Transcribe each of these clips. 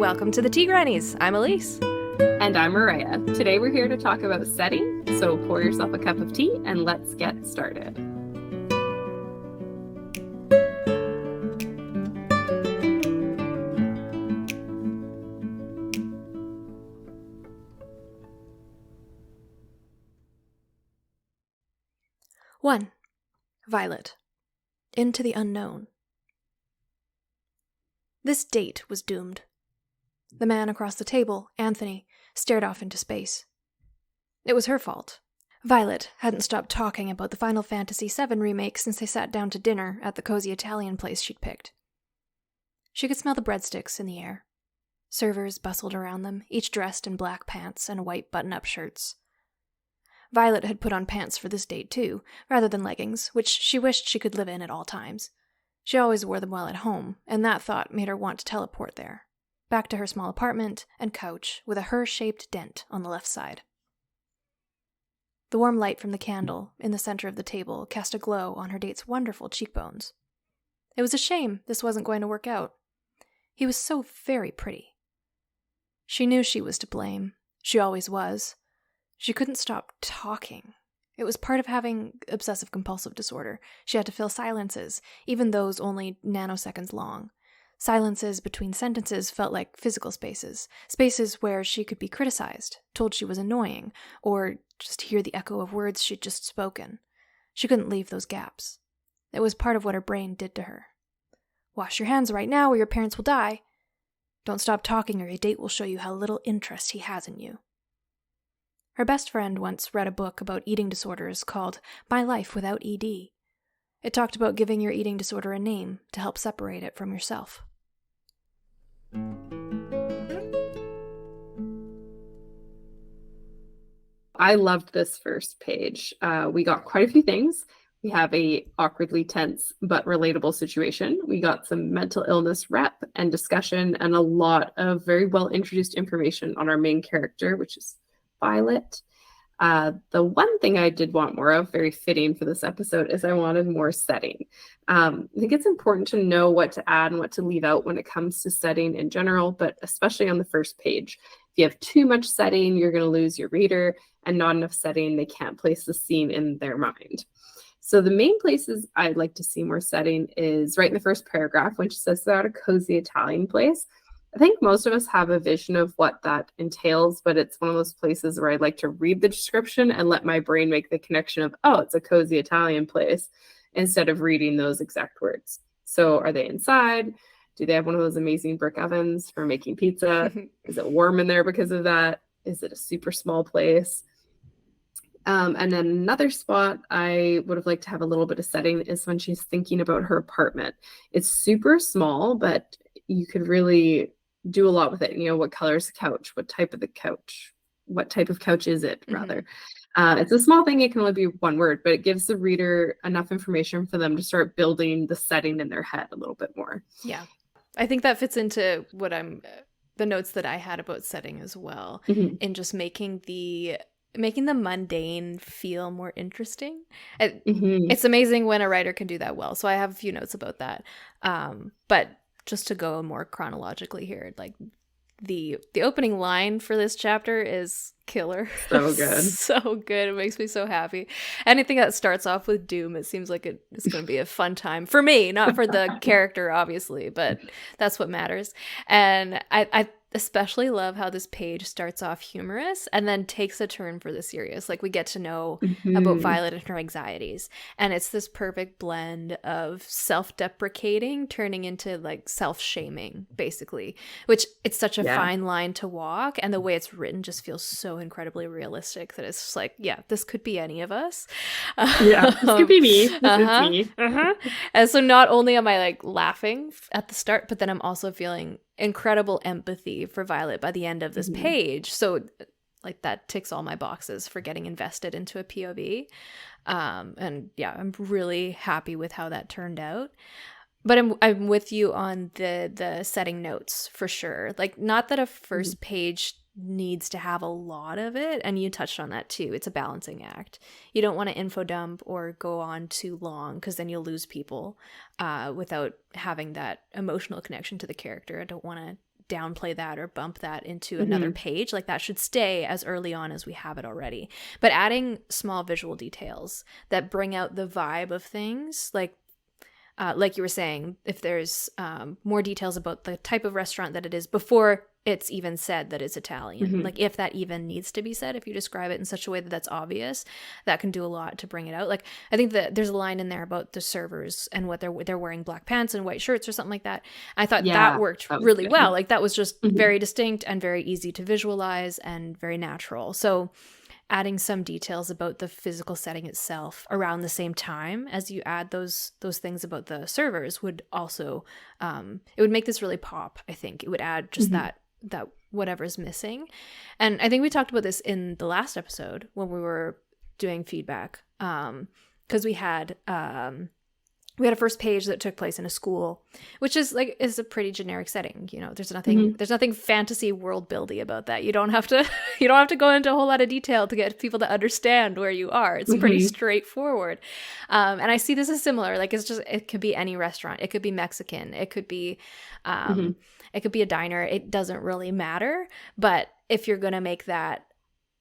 Welcome to the Tea Grannies. I'm Elise. And I'm Mariah. Today we're here to talk about setting, so pour yourself a cup of tea and let's get started. One, Violet. Into the unknown. This date was doomed. The man across the table, Anthony, stared off into space. It was her fault. Violet hadn't stopped talking about the Final Fantasy VII remake since they sat down to dinner at the cozy Italian place she'd picked. She could smell the breadsticks in the air. Servers bustled around them, each dressed in black pants and white button-up shirts. Violet had put on pants for this date too, rather than leggings, which she wished she could live in at all times. She always wore them while at home, and that thought made her want to teleport there. Back to her small apartment and couch with a her-shaped dent on the left side. The warm light from the candle in the center of the table cast a glow on her date's wonderful cheekbones. It was a shame this wasn't going to work out. He was so very pretty. She knew she was to blame. She always was. She couldn't stop talking. It was part of having obsessive-compulsive disorder. She had to fill silences, even those only nanoseconds long. Silences between sentences felt like physical spaces, spaces where she could be criticized, told she was annoying, or just hear the echo of words she'd just spoken. She couldn't leave those gaps. It was part of what her brain did to her. Wash your hands right now or your parents will die. Don't stop talking or your date will show you how little interest he has in you. Her best friend once read a book about eating disorders called My Life Without ED. It talked about giving your eating disorder a name to help separate it from yourself. I loved this first page. We got quite a few things. We have a awkwardly tense but relatable situation. We got some mental illness rep and discussion and a lot of very well introduced information on our main character, which is Violet. The one thing I did want more of, very fitting for this episode, is I wanted more setting. I think it's important to know what to add and what to leave out when it comes to setting in general, but especially on the first page. If you have too much setting, you're going to lose your reader, and not enough setting, they can't place the scene in their mind. So the main places I'd like to see more setting is right in the first paragraph, when she says it's about a cozy Italian place. I think most of us have a vision of what that entails, but it's one of those places where I'd like to read the description and let my brain make the connection of, oh, it's a cozy Italian place, instead of reading those exact words. So are they inside? Do they have one of those amazing brick ovens for making pizza? Is it warm in there because of that? Is it a super small place? And then another spot I would have liked to have a little bit of setting is when she's thinking about her apartment. It's super small, but you could really do a lot with it. You know, what color is the couch? What type of the couch? What type of couch is it, rather? It's a small thing. It can only be one word, but it gives the reader enough information for them to start building the setting in their head a little bit more. Yeah. I think that fits into what the notes that I had about setting as well, in just making the mundane feel more interesting. It's amazing when a writer can do that well. So I have a few notes about that. But just to go more chronologically here, like the opening line for this chapter is killer. So good. So good. It makes me so happy. Anything that starts off with doom, it seems like it's going to be a fun time for me, not for the character, obviously, but that's what matters. And I especially love how this page starts off humorous and then takes a turn for the serious. Like, we get to know about Violet and her anxieties. And it's this perfect blend of self-deprecating turning into like self-shaming, basically, which it's such a fine line to walk. And the way it's written just feels so incredibly realistic that it's just like, yeah, this could be any of us. Yeah, this could be me. This is me. And so not only am I like laughing at the start, but then I'm also feeling incredible empathy for Violet by the end of this page. So like that ticks all my boxes for getting invested into a POV. And yeah, I'm really happy with how that turned out. But I'm with you on the setting notes for sure. Like, not that a first page needs to have a lot of it, and you touched on that too. It's a balancing act. You don't want to info dump or go on too long, because then you'll lose people without having that emotional connection to the character. I don't want to downplay that or bump that into another page. Like that should stay as early on as we have it already. But adding small visual details that bring out the vibe of things, like you were saying, if there's more details about the type of restaurant that it is before it's even said that it's Italian, like if that even needs to be said, if you describe it in such a way that that's obvious, that can do a lot to bring it out. Like I think that there's a line in there about the servers and what they're wearing black pants and white shirts or something like that. I thought that worked really well. Like that was just very distinct and very easy to visualize and very natural. So adding some details about the physical setting itself around the same time as you add those things about the servers would also it would make this really pop. I think it would add just that whatever's missing. And I think we talked about this in the last episode when we were doing feedback, because we had a first page that took place in a school, which is a pretty generic setting. You know, there's nothing fantasy world buildy about that. You don't have to go into a whole lot of detail to get people to understand where you are. It's pretty straightforward. And I see this as similar. Like it could be any restaurant. It could be Mexican. It could be it could be a diner. It doesn't really matter. But if you're going to make that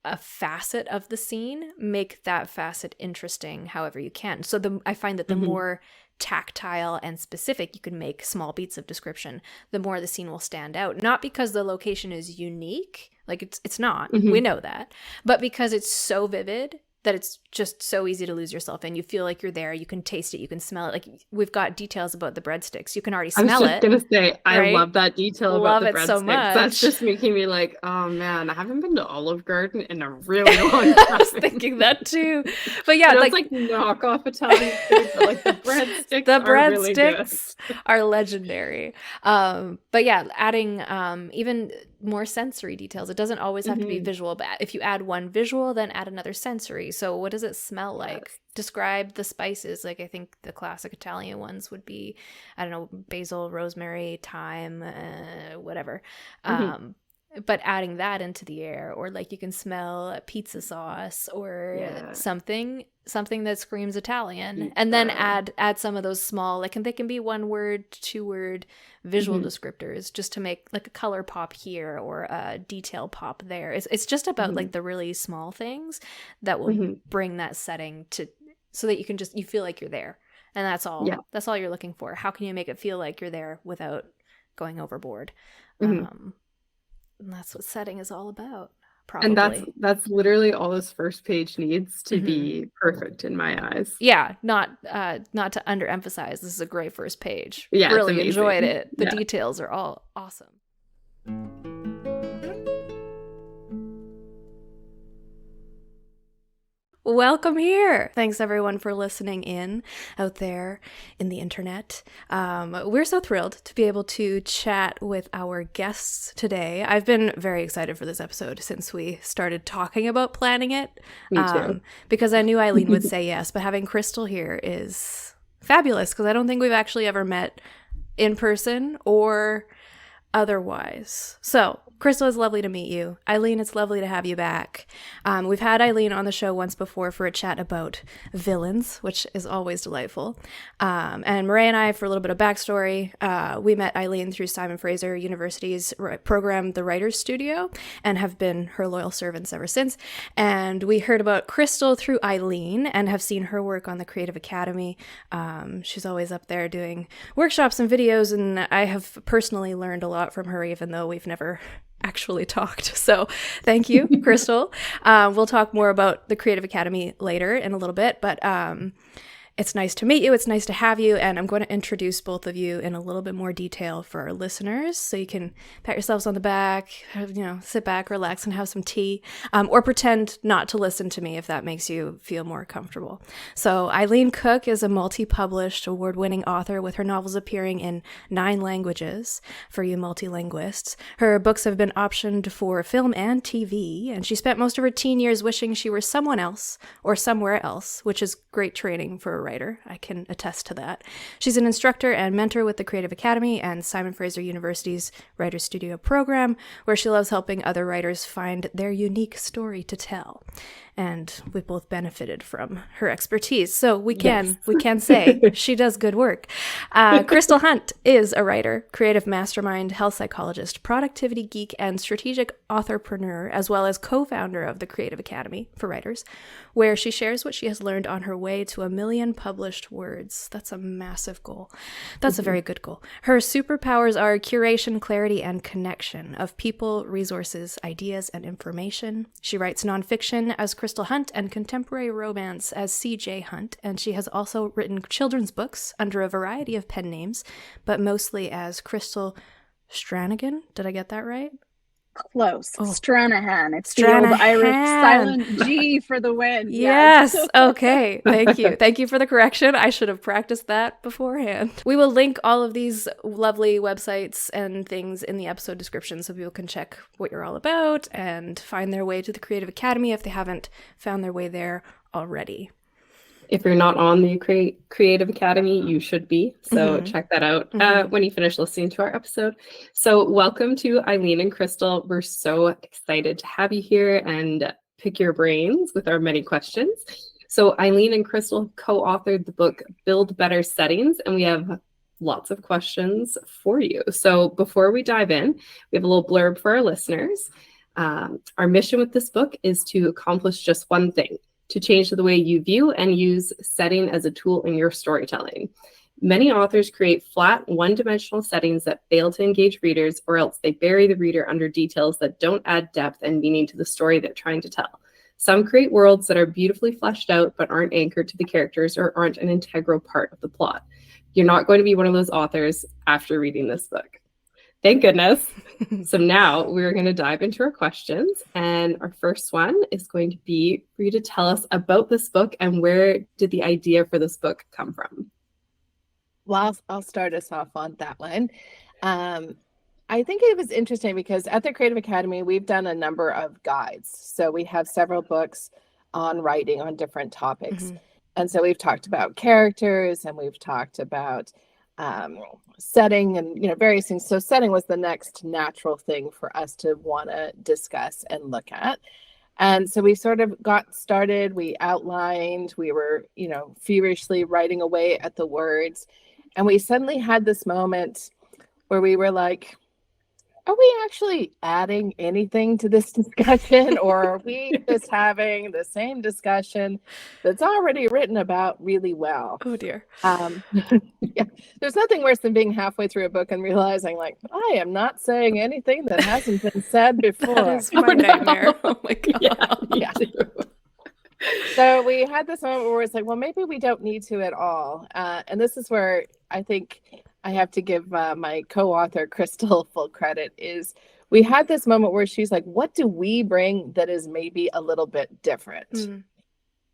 a facet of the scene, make that facet interesting however you can. So I find that the more tactile and specific you can make small beats of description, the more the scene will stand out. Not because the location is unique, like it's not, we know that, but because it's so vivid that it's just so easy to lose yourself in. You feel like you're there. You can taste it. You can smell it. Like we've got details about the breadsticks. You can already smell it. I was just going to say, I love that detail about the breadsticks. So much. That's just making me like, oh man, I haven't been to Olive Garden in a really long time. I was thinking that too. But yeah, it's like knockoff Italian food, but like the breadsticks are legendary. But yeah, adding even more sensory details. It doesn't always have to be visual, but if you add one visual, then add another sensory. So what does it smell like? Yes. Describe the spices. Like I think the classic Italian ones would be, I don't know, basil, rosemary, thyme, whatever. But adding that into the air, or like you can smell pizza sauce or something that screams Italian, and then add some of those small, like, and they can be 1 word, 2 word visual descriptors just to make like a color pop here or a detail pop there. It's just about like the really small things that will bring that setting to, so that you feel like you're there, and that's all. Yeah. That's all you're looking for. How can you make it feel like you're there without going overboard? And that's what setting is all about, probably. And that's literally all this first page needs to be perfect in my eyes. Yeah, not to underemphasize. This is a great first page. Yeah, really enjoyed it. The details are all awesome. Welcome here. Thanks everyone for listening in out there in the internet. We're so thrilled to be able to chat with our guests today. I've been very excited for this episode since we started talking about planning it. Me too. Because I knew Eileen would say yes, but having Crystal here is fabulous because I don't think we've actually ever met in person or otherwise. So Crystal, it's lovely to meet you. Eileen, it's lovely to have you back. We've had Eileen on the show once before for a chat about villains, which is always delightful. And Murray and I, for a little bit of backstory, we met Eileen through Simon Fraser University's program, The Writers Studio, and have been her loyal servants ever since. And we heard about Crystal through Eileen and have seen her work on the Creative Academy. She's always up there doing workshops and videos, and I have personally learned a lot from her, even though we've never actually talked. So thank you, Crystal. We'll talk more about the Creative Academy later in a little bit, but it's nice to meet you. It's nice to have you. And I'm going to introduce both of you in a little bit more detail for our listeners. So you can pat yourselves on the back, sit back, relax, and have some tea, or pretend not to listen to me if that makes you feel more comfortable. So Eileen Cook is a multi-published, award-winning author with her novels appearing in 9 languages for you multilinguists. Her books have been optioned for film and TV, and she spent most of her teen years wishing she were someone else or somewhere else, which is great training for a writer. I can attest to that. She's an instructor and mentor with the Creative Academy and Simon Fraser University's Writers Studio program, where she loves helping other writers find their unique story to tell. And we've both benefited from her expertise. So we can say she does good work. Crystal Hunt is a writer, creative mastermind, health psychologist, productivity geek, and strategic authorpreneur, as well as co-founder of the Creative Academy for Writers, where she shares what she has learned on her way to 1 million published words. That's a massive goal. That's a very good goal. Her superpowers are curation, clarity, and connection of people, resources, ideas, and information. She writes nonfiction as Crystal Hunt and contemporary romance as C.J. Hunt, and she has also written children's books under a variety of pen names, but mostly as Crystal Stranahan. Did I get that right? Close. Oh. Stranahan. It's Stranahan. the old Irish silent G for the win. Yes. Okay. Thank you. Thank you for the correction. I should have practiced that beforehand. We will link all of these lovely websites and things in the episode description so people can check what you're all about and find their way to the Creative Academy if they haven't found their way there already. If you're not on the Creative Academy, you should be. So check that out when you finish listening to our episode. So welcome to Eileen and Crystal. We're so excited to have you here and pick your brains with our many questions. So Eileen and Crystal co-authored the book Build Better Settings, and we have lots of questions for you. So before we dive in, we have a little blurb for our listeners. Our mission with this book is to accomplish just one thing: to change the way you view and use setting as a tool in your storytelling. Many authors create flat, one-dimensional settings that fail to engage readers, or else they bury the reader under details that don't add depth and meaning to the story they're trying to tell. Some create worlds that are beautifully fleshed out but aren't anchored to the characters or aren't an integral part of the plot. You're not going to be one of those authors after reading this book. Thank goodness. So now we're going to dive into our questions. And our first one is going to be for you to tell us about this book and where did the idea for this book come from? Well, I'll start us off on that one. I think it was interesting because at the Creative Academy, we've done a number of guides. So we have several books on writing on different topics. And so we've talked about characters and we've talked about setting and various things. So setting was the next natural thing for us to want to discuss and look at. And so we sort of got started, we outlined, we were feverishly writing away at the words, and we suddenly had this moment where we were like, are we actually adding anything to this discussion, or are we just having the same discussion that's already written about really well? Oh dear. Yeah, there's nothing worse than being halfway through a book and realizing, like, I am not saying anything that hasn't been said before. That is my nightmare. Oh my God. Yeah. So we had this moment where it's like, well, maybe we don't need to at all. And this is where I think I have to give my co-author Crystal full credit. Is we had this moment where she's like, what do we bring that is maybe a little bit different?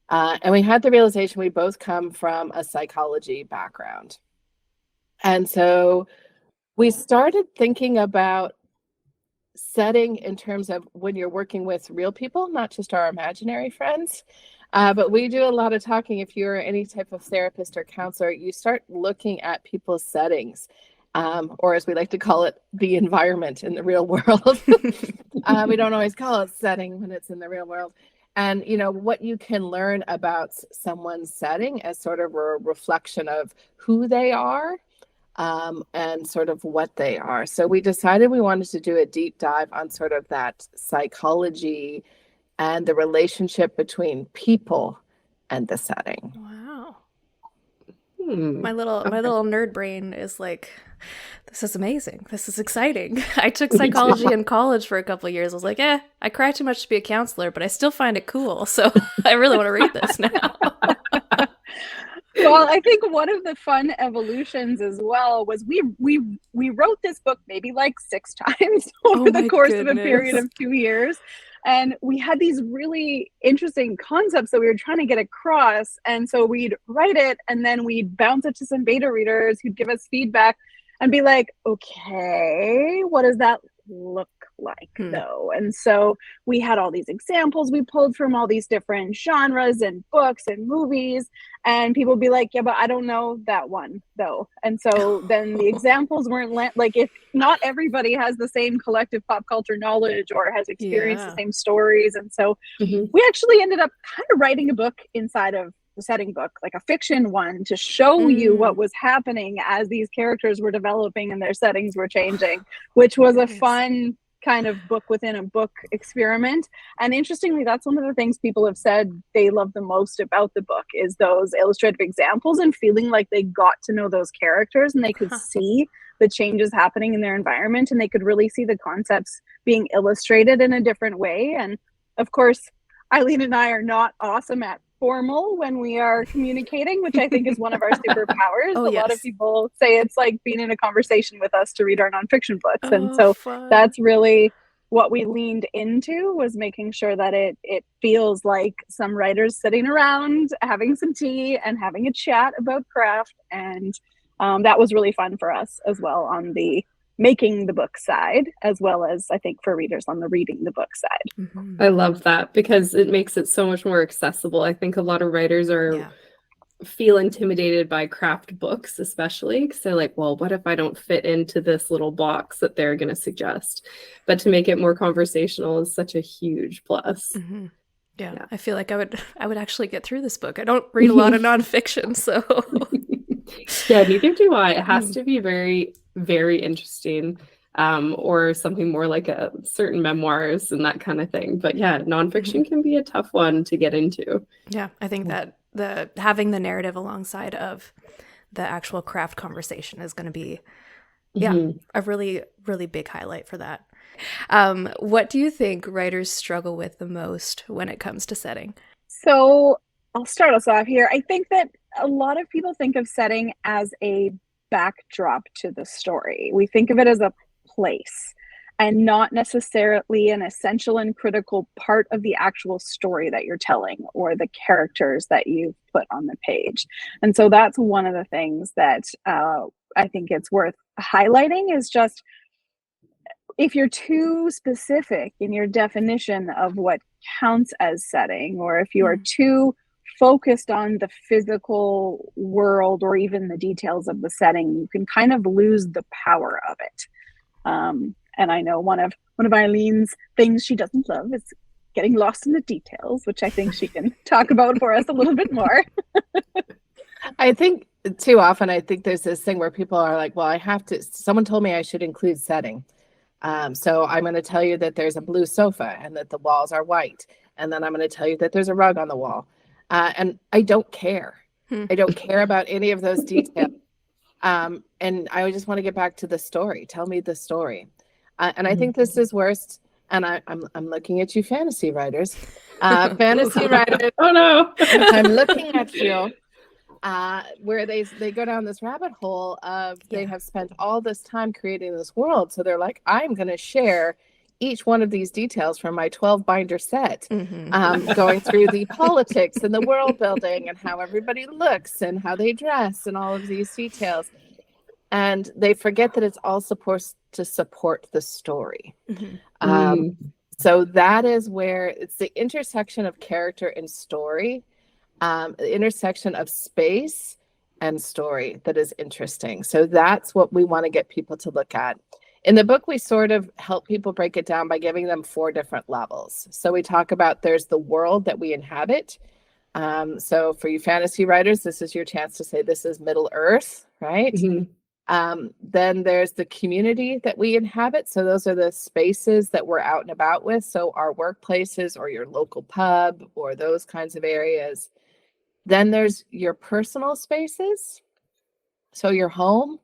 And we had the realization we both come from a psychology background. And so we started thinking about setting in terms of when you're working with real people, not just our imaginary friends. But we do a lot of talking. If you're any type of therapist or counselor, you start looking at people's settings, or as we like to call it, the environment in the real world. We don't always call it setting when it's in the real world. And, what you can learn about someone's setting as sort of a reflection of who they are, and sort of what they are. So we decided we wanted to do a deep dive on sort of that psychology and the relationship between people and the setting. Wow. My little nerd brain is like, this is amazing. This is exciting. I took psychology in college for a couple of years. I was like, I cry too much to be a counselor, but I still find it cool. So I really want to read this now. Well, I think one of the fun evolutions as well was we wrote this book maybe like 6 times over the course of a period of 2 years. And we had these really interesting concepts that we were trying to get across. And so we'd write it and then we'd bounce it to some beta readers who'd give us feedback and be like, okay, what does that look like though? And so we had all these examples we pulled from all these different genres and books and movies, and people would be like, yeah, but I don't know that one though. And so then the examples weren't like, if not everybody has the same collective pop culture knowledge or has experienced the same stories. And so we actually ended up kind of writing a book inside of the setting book, like a fiction one, to show you what was happening as these characters were developing and their settings were changing, which was a fun kind of book within a book experiment. And interestingly, that's one of the things people have said they love the most about the book, is those illustrative examples and feeling like they got to know those characters and they could see the changes happening in their environment, and they could really see the concepts being illustrated in a different way. And of course, Eileen and I are not awesome at formal when we are communicating, which I think is one of our superpowers. A lot of people say it's like being in a conversation with us to read our nonfiction books. And so that's really what we leaned into, was making sure that it feels like some writers sitting around having some tea and having a chat about craft. And that was really fun for us as well, on the making the book side, as well as I think for readers on the reading the book side. I love that, because it makes it so much more accessible. I think a lot of writers feel intimidated by craft books, especially because they're like, well, what if I don't fit into this little box that they're going to suggest? But to make it more conversational is such a huge plus. Yeah, I feel like I would actually get through this book. I don't read a lot of nonfiction, so yeah, neither do I. It has to be very, very interesting, or something more like a certain memoirs and that kind of thing. But yeah, nonfiction can be a tough one to get into. Yeah, I think that having the narrative alongside of the actual craft conversation is going to be a really, really big highlight for that. What do you think writers struggle with the most when it comes to setting? So I'll start us off here. I think that a lot of people think of setting as a backdrop to the story. We think of it as a place and not necessarily an essential and critical part of the actual story that you're telling or the characters that you've put on the page. And so that's one of the things that I think it's worth highlighting, is just if you're too specific in your definition of what counts as setting, or if you are too focused on the physical world or even the details of the setting, you can kind of lose the power of it. And I know one of Eileen's things she doesn't love is getting lost in the details, which I think she can talk about for us a little bit more. I think too often, I think there's this thing where people are like, well, someone told me I should include setting. So I'm going to tell you that there's a blue sofa and that the walls are white. And then I'm going to tell you that there's a rug on the wall. And I don't care. I don't care about any of those details. And I just want to get back to the story. Tell me the story. And I think this is worst. And I'm looking at you, fantasy writers. Fantasy writers. Oh no! I'm looking at you. Where they go down this rabbit hole of they have spent all this time creating this world. So they're like, I'm going to share each one of these details from my 12 binder set, going through the politics and the world building and how everybody looks and how they dress and all of these details. And they forget that it's all supposed to support the story. So that is where it's the intersection of character and story, the intersection of space and story that is interesting. So that's what we want to get people to look at. In the book, we sort of help people break it down by giving them 4 different levels. So we talk about there's the world that we inhabit. So for you fantasy writers, this is your chance to say this is Middle Earth, right? Then there's the community that we inhabit. So those are the spaces that we're out and about with. So our workplaces or your local pub or those kinds of areas. Then there's your personal spaces. So your home,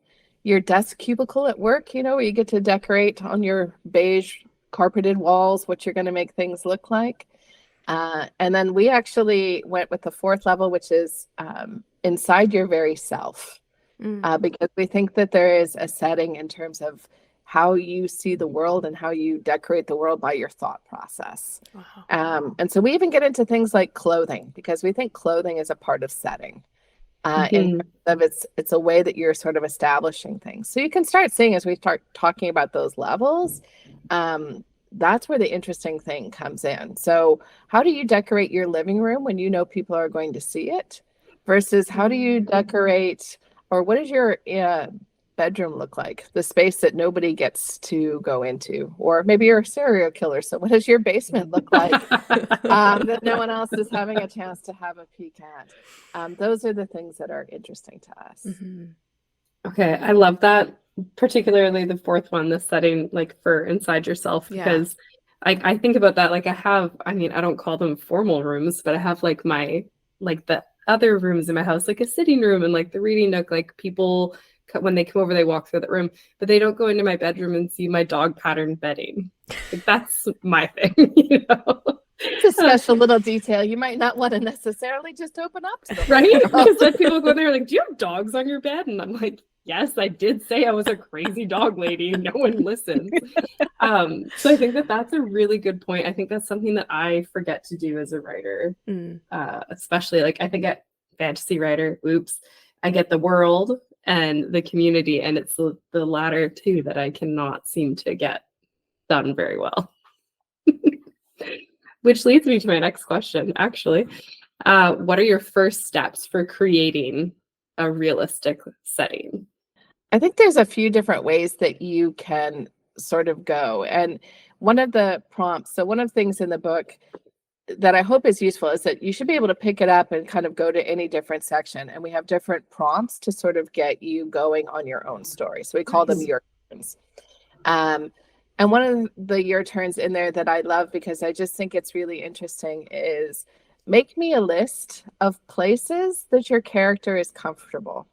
your desk cubicle at work, where you get to decorate on your beige carpeted walls what you're going to make things look like. And then we actually went with the 4th level, which is inside your very self, because we think that there is a setting in terms of how you see the world and how you decorate the world by your thought process. Wow. And so we even get into things like clothing, because we think clothing is a part of setting. In terms of it's a way that you're sort of establishing things. So you can start seeing, as we start talking about those levels, that's where the interesting thing comes in. So how do you decorate your living room when you know people are going to see it, versus how do you decorate, or what is your bedroom look like? The space that nobody gets to go into. Or maybe you're a serial killer, so what does your basement look like that no one else is having a chance to have a peek at? Those are the things that are interesting to us. Mm-hmm. Okay, I love that, particularly the fourth one, the setting like for inside yourself, because I think about that, like I don't call them formal rooms, but I have like the other rooms in my house, like a sitting room and like the reading nook, like people, when they come over, they walk through that room, but they don't go into my bedroom and see my dog pattern bedding. Like that's my thing, you know? It's a special little detail you might not want to necessarily just open up to them. Right? Because then people go in there like, do you have dogs on your bed? And I'm like, yes, I did say I was a crazy dog lady. No one listens. So I think that that's a really good point. I think that's something that I forget to do as a writer, especially like I think a fantasy writer, I get the world and the community, and it's the latter two that I cannot seem to get done very well. Which leads me to my next question, actually. What are your first steps for creating a realistic setting? I think there's a few different ways that you can sort of go. And one of the prompts, so one of the things in the book that I hope is useful is that you should be able to pick it up and kind of go to any different section. And we have different prompts to sort of get you going on your own story. So we call them your turns. And one of the your turns in there that I love, because I just think it's really interesting, is make me a list of places that your character is comfortable.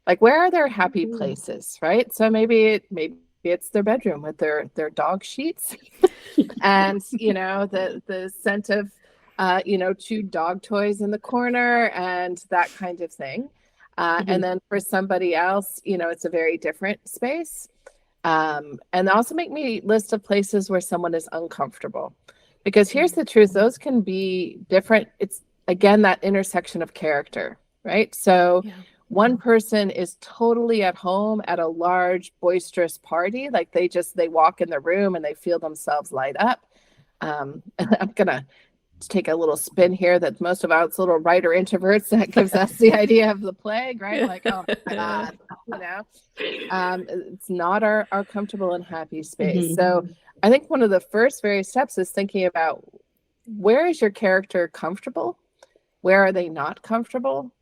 Like, where are their happy places, right? So maybe it's their bedroom with their dog sheets and, the scent of, chewed dog toys in the corner and that kind of thing. And then for somebody else, it's a very different space. And also make me a list of places where someone is uncomfortable, because here's the truth. Those can be different. It's again, that intersection of character, right? So one person is totally at home at a large, boisterous party. Like they walk in the room and they feel themselves light up. And I'm going to take a little spin here that most of us little writer introverts, that gives us the idea of the plague, right? Like, oh my God, it's not our comfortable and happy space. So I think one of the first very steps is thinking about, where is your character comfortable? Where are they not comfortable?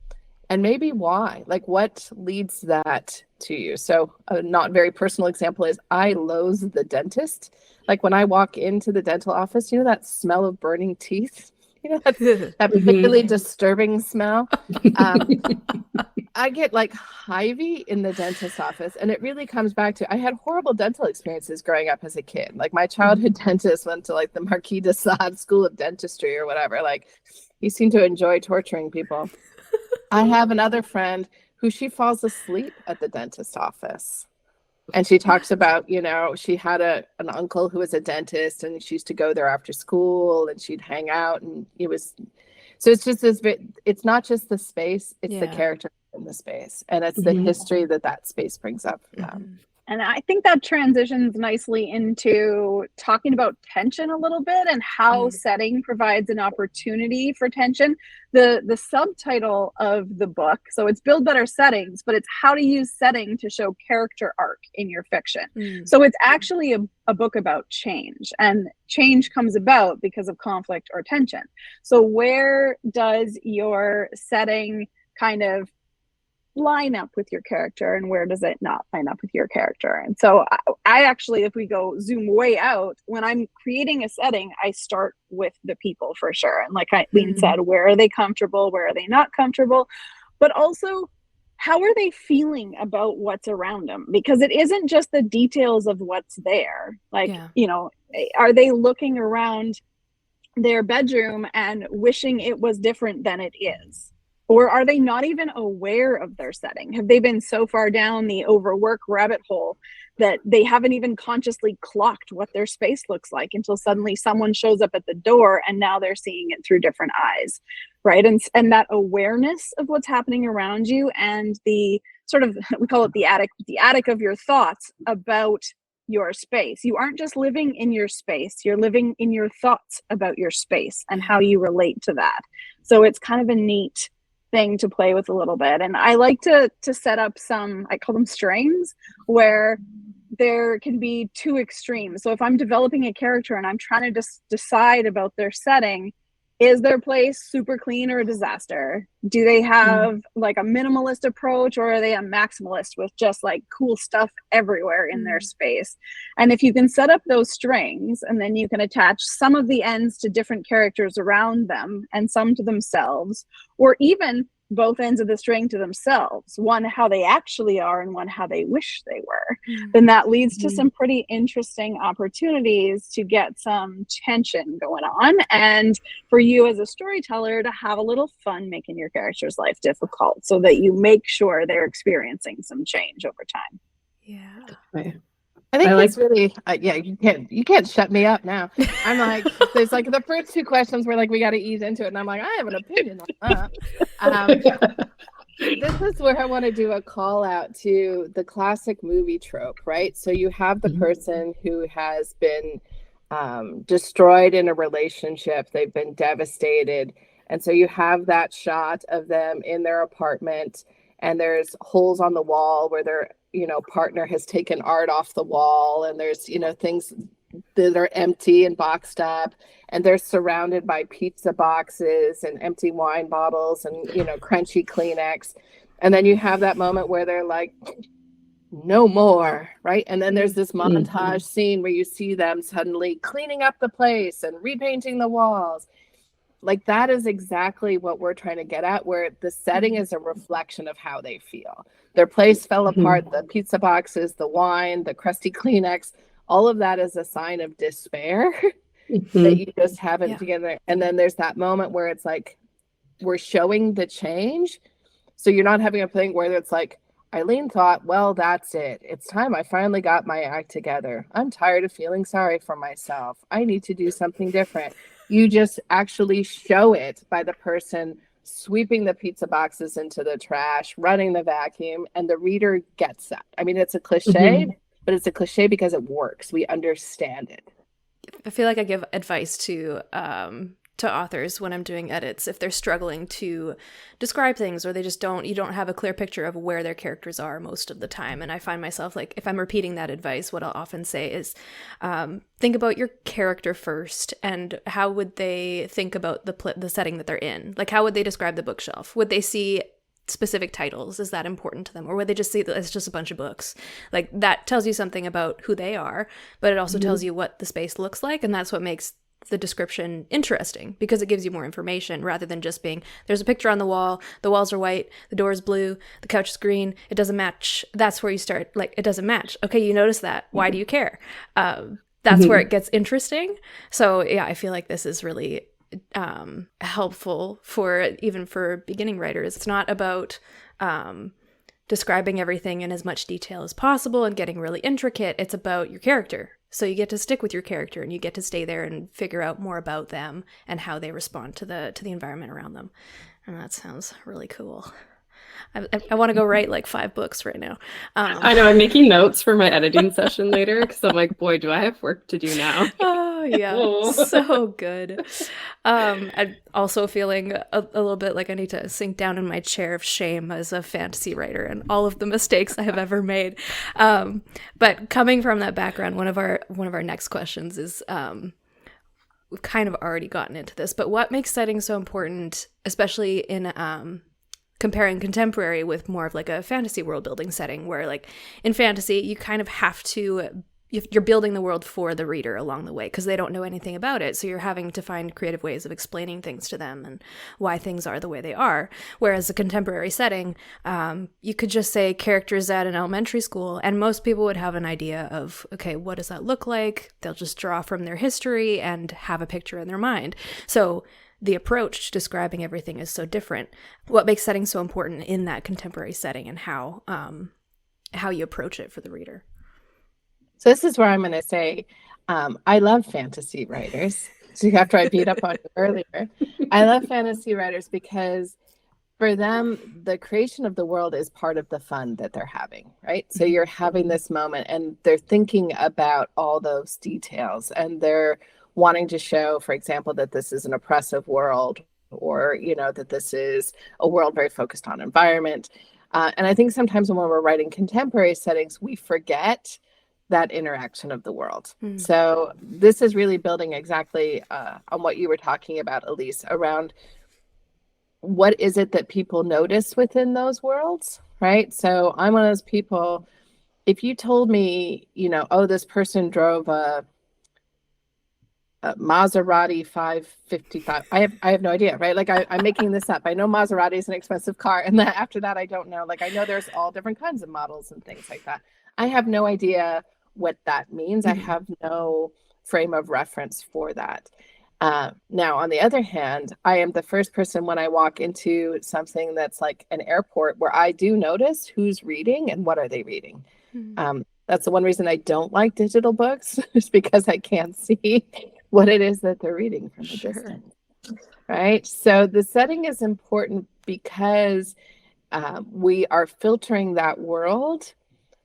And maybe why? Like, what leads that to you? So a not very personal example is I loathe the dentist. Like when I walk into the dental office, that smell of burning teeth, that particularly disturbing smell. I get like hivey in the dentist office, and it really comes back to, I had horrible dental experiences growing up as a kid. Like my childhood dentist went to like the Marquis de Sade School of Dentistry or whatever. Like he seemed to enjoy torturing people. I have another friend who she falls asleep at the dentist office. And she talks about, she had an uncle who was a dentist, and she used to go there after school and she'd hang out. And so it's just it's not just the space, it's the character in the space. And it's the history that space brings up for them. And I think that transitions nicely into talking about tension a little bit, and how setting provides an opportunity for tension. The subtitle of the book, so it's Build Better Settings, but it's how to use setting to show character arc in your fiction. So it's actually a book about change, and change comes about because of conflict or tension. So where does your setting kind of line up with your character, and where does it not line up with your character? And so I actually, if we go zoom way out, when I'm creating a setting, I start with the people for sure. And like Eileen said, where are they comfortable? Where are they not comfortable? But also, how are they feeling about what's around them? Because it isn't just the details of what's there. Like, are they looking around their bedroom and wishing it was different than it is? Or are they not even aware of their setting? Have they been so far down the overwork rabbit hole that they haven't even consciously clocked what their space looks like until suddenly someone shows up at the door and now they're seeing it through different eyes, right? And that awareness of what's happening around you, and the sort of, we call it the attic of your thoughts about your space. You aren't just living in your space, you're living in your thoughts about your space and how you relate to that. So it's kind of a neat thing to play with a little bit. And I like to set up some, I call them strings, where there can be two extremes. So if I'm developing a character and I'm trying to just decide about their setting, is their place super clean or a disaster? Do they have like a minimalist approach, or are they a maximalist with just like cool stuff everywhere in their space? And if you can set up those strings, and then you can attach some of the ends to different characters around them and some to themselves, or even both ends of the string to themselves, one how they actually are and one how they wish they were, then that leads to some pretty interesting opportunities to get some tension going on, and for you as a storyteller to have a little fun making your character's life difficult, so that you make sure they're experiencing some change over time. Yeah. I think it's really, yeah, you can't shut me up now. I'm like, there's like the first two questions were like, we got to ease into it. And I'm like, I have an opinion on that. This is where I want to do a call out to the classic movie trope, right? So you have the person who has been destroyed in a relationship. They've been devastated. And so you have that shot of them in their apartment, and there's holes on the wall where their partner has taken art off the wall, and there's things that are empty and boxed up, and they're surrounded by pizza boxes and empty wine bottles and crunchy Kleenex. And then you have that moment where they're like, no more, right? And then there's this montage scene where you see them suddenly cleaning up the place and repainting the walls. Like, that is exactly what we're trying to get at, where the setting is a reflection of how they feel. Their place fell apart, the pizza boxes, the wine, the crusty Kleenex, all of that is a sign of despair that you just haven't together. And then there's that moment where it's like, we're showing the change. So you're not having a thing where it's like, Eileen thought, well, that's it. It's time I finally got my act together. I'm tired of feeling sorry for myself. I need to do something different. You just actually show it by the person sweeping the pizza boxes into the trash, running the vacuum, and the reader gets that. I mean, it's a cliche, but it's a cliche because it works. We understand it. I feel like I give advice to authors when I'm doing edits if they're struggling to describe things, or they just you don't have a clear picture of where their characters are most of the time. And I find myself, like, if I'm repeating that advice, what I'll often say is think about your character first, and how would they think about the setting that they're in? Like, how would they describe the bookshelf? Would they see specific titles? Is that important to them? Or would they just see that it's just a bunch of books? Like, that tells you something about who they are, but it also tells you what the space looks like, and that's what makes the description interesting, because it gives you more information rather than just being, there's a picture on the wall, the walls are white, the door is blue, the couch is green, it doesn't match. That's where you start, like, it doesn't match. Okay, you notice that. Why do you care? That's where it gets interesting. So yeah, I feel like this is really helpful even for beginning writers. It's not about describing everything in as much detail as possible and getting really intricate. It's about your character. So you get to stick with your character, and you get to stay there and figure out more about them and how they respond to the environment around them. And that sounds really cool. I want to go write like 5 books right now. I know, I'm making notes for my editing session later, because I'm like, boy, do I have work to do now. Oh, yeah. So good. I'm also feeling a little bit like I need to sink down in my chair of shame as a fantasy writer and all of the mistakes I have ever made. But coming from that background, one of our next questions is, we've kind of already gotten into this, but what makes setting so important, especially in comparing contemporary with more of like a fantasy world building setting, where like in fantasy, you kind of have to, you're building the world for the reader along the way, because they don't know anything about it. So you're having to find creative ways of explaining things to them and why things are the way they are. Whereas a contemporary setting, you could just say characters at an elementary school, and most people would have an idea of, okay, what does that look like? They'll just draw from their history and have a picture in their mind. So the approach to describing everything is so different. What makes setting so important in that contemporary setting, and how you approach it for the reader? So this is where I'm going to say, I love fantasy writers. So after I beat up on you earlier, I love fantasy writers because for them, the creation of the world is part of the fun that they're having, right? So you're having this moment, and they're thinking about all those details, and they're wanting to show, for example, that this is an oppressive world or, that this is a world very focused on environment. And I think sometimes when we're writing contemporary settings, we forget that interaction of the world. So this is really building exactly on what you were talking about, Elise, around what is it that people notice within those worlds, right? So I'm one of those people, if you told me, oh, this person drove a Maserati 555, I have no idea, right? Like I'm making this up. I know Maserati is an expensive car, and then after that, I don't know. Like I know there's all different kinds of models and things like that. I have no idea what that means. I have no frame of reference for that. Now, on the other hand, I am the first person when I walk into something that's like an airport where I do notice who's reading and what are they reading. That's the one reason I don't like digital books, is because I can't see what it is that they're reading from a distance. Right? So the setting is important because we are filtering that world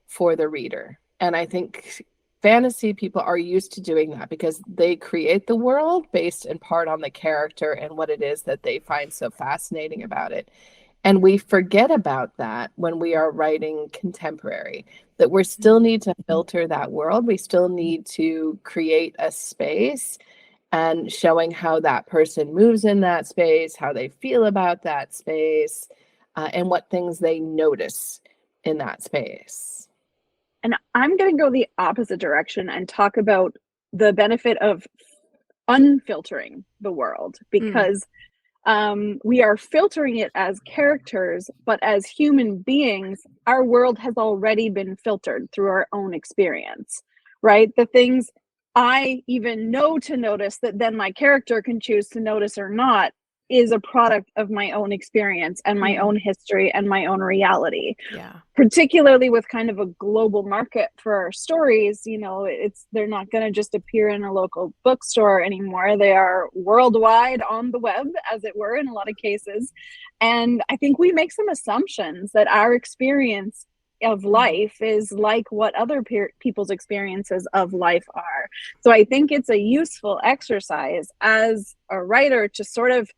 for the reader. And I think fantasy people are used to doing that because they create the world based in part on the character and what it is that they find so fascinating about it. And we forget about that when we are writing contemporary, that we still need to filter that world. We still need to create a space and showing how that person moves in that space, how they feel about that space, and what things they notice in that space. And I'm going to go the opposite direction and talk about the benefit of unfiltering the world, because we are filtering it as characters, but as human beings, our world has already been filtered through our own experience, right? The things I even know to notice that then my character can choose to notice or not is a product of my own experience and my own history and my own reality. Yeah. Particularly with kind of a global market for our stories, they're not going to just appear in a local bookstore anymore. They are worldwide on the web, as it were, in a lot of cases. And I think we make some assumptions that our experience of life is like what other people's experiences of life are. So I think it's a useful exercise as a writer to sort of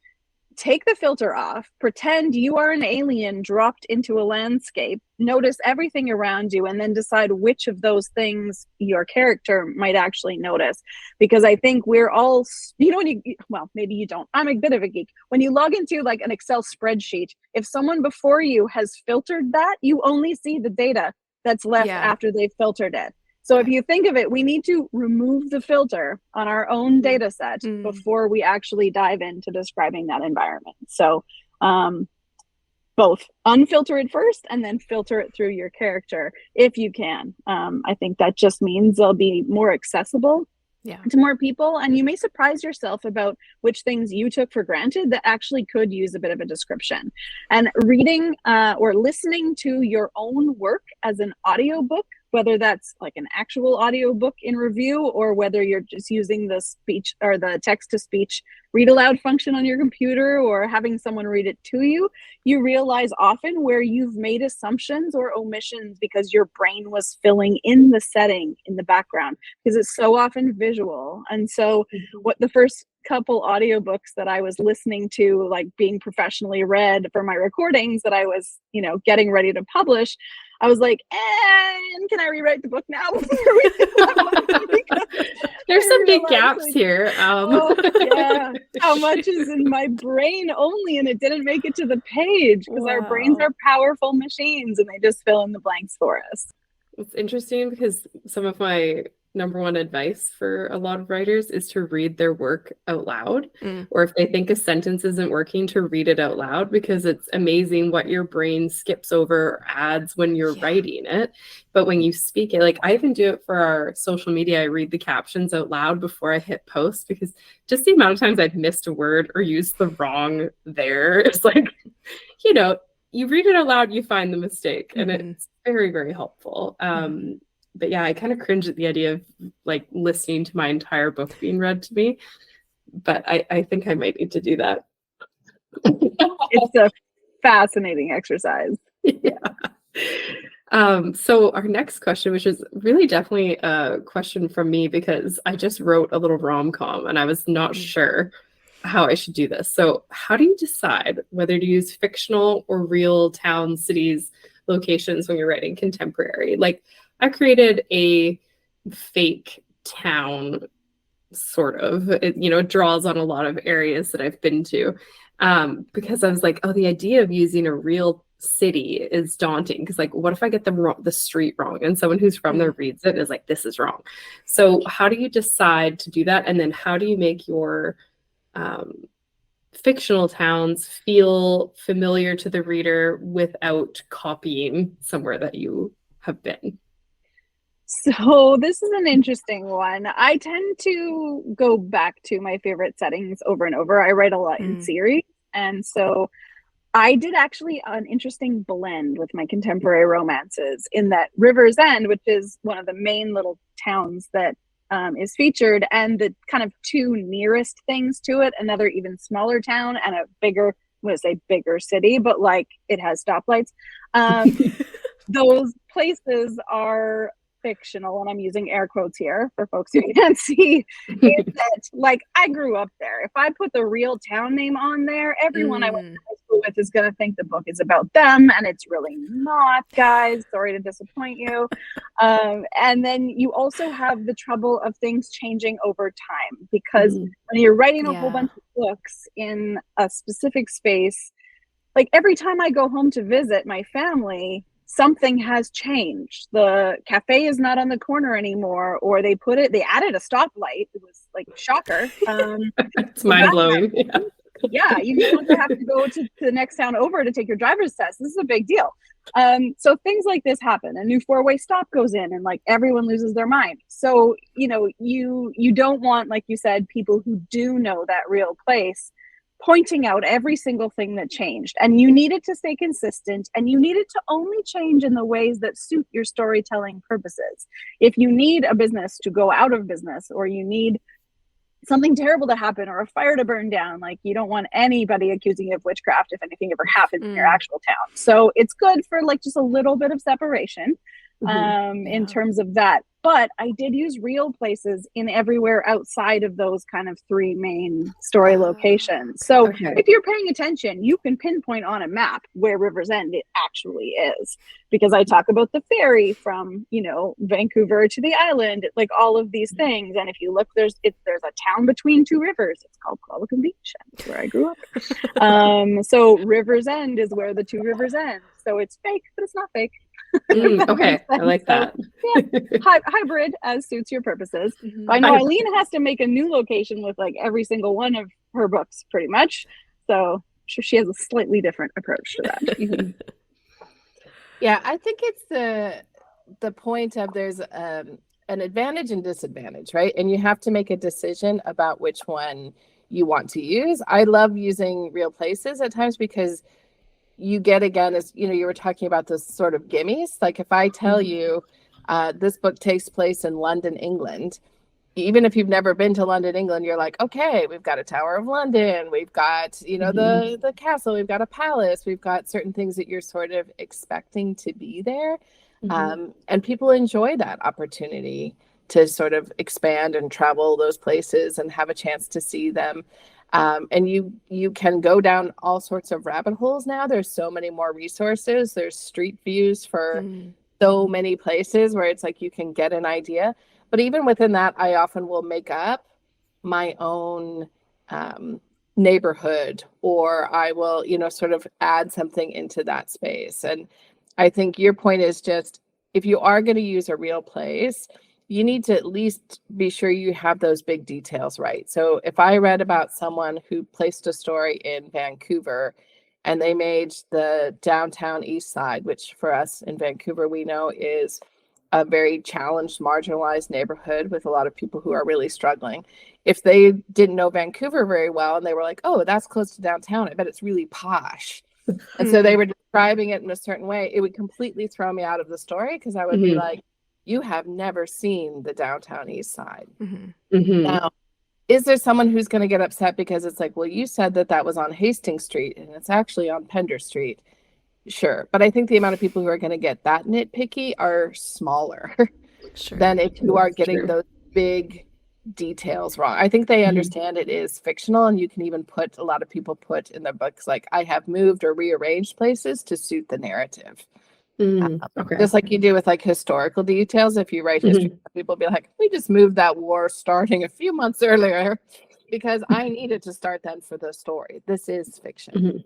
take the filter off, pretend you are an alien dropped into a landscape, notice everything around you, and then decide which of those things your character might actually notice. Because I think we're all, maybe you don't. I'm a bit of a geek. When you log into like an Excel spreadsheet, if someone before you has filtered that, you only see the data that's left after they've filtered it. So if you think of it, we need to remove the filter on our own data set before we actually dive into describing that environment. So both unfilter it first and then filter it through your character if you can. I think that just means they'll be more accessible to more people, and you may surprise yourself about which things you took for granted that actually could use a bit of a description. And reading or listening to your own work as an audiobook, whether that's like an actual audiobook in review or whether you're just using the speech or the text to speech read aloud function on your computer or having someone read it to you, you realize often where you've made assumptions or omissions because your brain was filling in the setting in the background, because it's so often visual. And so what the first couple audiobooks that I was listening to, like being professionally read for my recordings that I was, getting ready to publish, I was like, and can I rewrite the book now? There's some big gaps here. How much is in my brain only, and it didn't make it to the page because our brains are powerful machines and they just fill in the blanks for us. It's interesting because some of my number one advice for a lot of writers is to read their work out loud, or if they think a sentence isn't working, to read it out loud, because it's amazing what your brain skips over or adds when you're writing it. But when you speak it, like I even do it for our social media, I read the captions out loud before I hit post, because just the amount of times I've missed a word or used the wrong there, it's like, you read it out loud, you find the mistake, and it's very, very helpful. But yeah, I kind of cringe at the idea of like listening to my entire book being read to me. But I think I might need to do that. It's a fascinating exercise. Yeah. So our next question, which is really definitely a question from me because I just wrote a little rom-com and I was not sure how I should do this. So how do you decide whether to use fictional or real towns, cities, locations when you're writing contemporary? Like, I created a fake town, sort of. It draws on a lot of areas that I've been to, because I was like, oh, the idea of using a real city is daunting, because like, what if I get the street wrong, and someone who's from there reads it and is like, this is wrong. So how do you decide to do that? And then how do you make your fictional towns feel familiar to the reader without copying somewhere that you have been? So this is an interesting one. I tend to go back to my favorite settings over and over. I write a lot in series, and so I did actually an interesting blend with my contemporary romances, in that River's End, which is one of the main little towns that is featured, and the kind of two nearest things to it, another even smaller town and a bigger, I'm going to say bigger city, but like it has stoplights. Those places are fictional, and I'm using air quotes here for folks who can't see, is that like I grew up there. If I put the real town name on there, everyone I went to high school with is going to think the book is about them, and it's really not, guys. Sorry to disappoint you. And then you also have the trouble of things changing over time, because when you're writing a whole bunch of books in a specific space, like every time I go home to visit my family, something has changed. The cafe is not on the corner anymore, or they added a stoplight. It was like a shocker. It's mind-blowing. Yeah, you don't have to go to the next town over to take your driver's test. This is a big deal. So things like this happen. A new four-way stop goes in, and like everyone loses their mind. So, you don't want, like you said, people who do know that real place pointing out every single thing that changed. And you need it to stay consistent, and you need it to only change in the ways that suit your storytelling purposes. If you need a business to go out of business, or you need something terrible to happen, or a fire to burn down, like you don't want anybody accusing you of witchcraft if anything ever happens in your actual town. So it's good for like just a little bit of separation in terms of that. But I did use real places in everywhere outside of those kind of three main story locations. So if you're paying attention, you can pinpoint on a map where River's End it actually is, because I talk about the ferry from, Vancouver to the island, like all of these things. And if you look, there's a town between two rivers. It's called Qualicum Beach. That's where I grew up. So River's End is where the two rivers end. So it's fake, but it's not fake. Okay, I like that. Hybrid as suits your purposes. I know Eileen has to make a new location with like every single one of her books, pretty much. So she has a slightly different approach to that. Yeah, I think it's the point of there's an advantage and disadvantage, right? And you have to make a decision about which one you want to use. I love using real places at times, because you get, again, as you were talking about, this sort of gimmies. Like if I tell you this book takes place in London, England, even if you've never been to London, England, you're like, okay, we've got a Tower of London, we've got, the castle, we've got a palace, we've got certain things that you're sort of expecting to be there. And people enjoy that opportunity to sort of expand and travel those places and have a chance to see them. And you can go down all sorts of rabbit holes now. There's so many more resources. There's street views for so many places where it's like you can get an idea. But even within that, I often will make up my own neighborhood, or I will, sort of add something into that space. And I think your point is just, if you are going to use a real place, you need to at least be sure you have those big details right. So if I read about someone who placed a story in Vancouver and they made the downtown east side, which for us in Vancouver, we know is a very challenged, marginalized neighborhood with a lot of people who are really struggling. If they didn't know Vancouver very well and they were like, oh, that's close to downtown, I bet it's really posh. And so they were describing it in a certain way, it would completely throw me out of the story, because I would be like, you have never seen the downtown east side. Now, is there someone who's going to get upset because it's like, well, you said that was on Hastings Street and it's actually on Pender Street? Sure. But I think the amount of people who are going to get that nitpicky are smaller than if you are getting those big details wrong. I think they understand it is fictional, and you can even put, a lot of people put in their books, like, I have moved or rearranged places to suit the narrative. Okay. Just like you do with like historical details. If you write history, people be like, we just moved that war starting a few months earlier because I needed to start then for the story. This is fiction.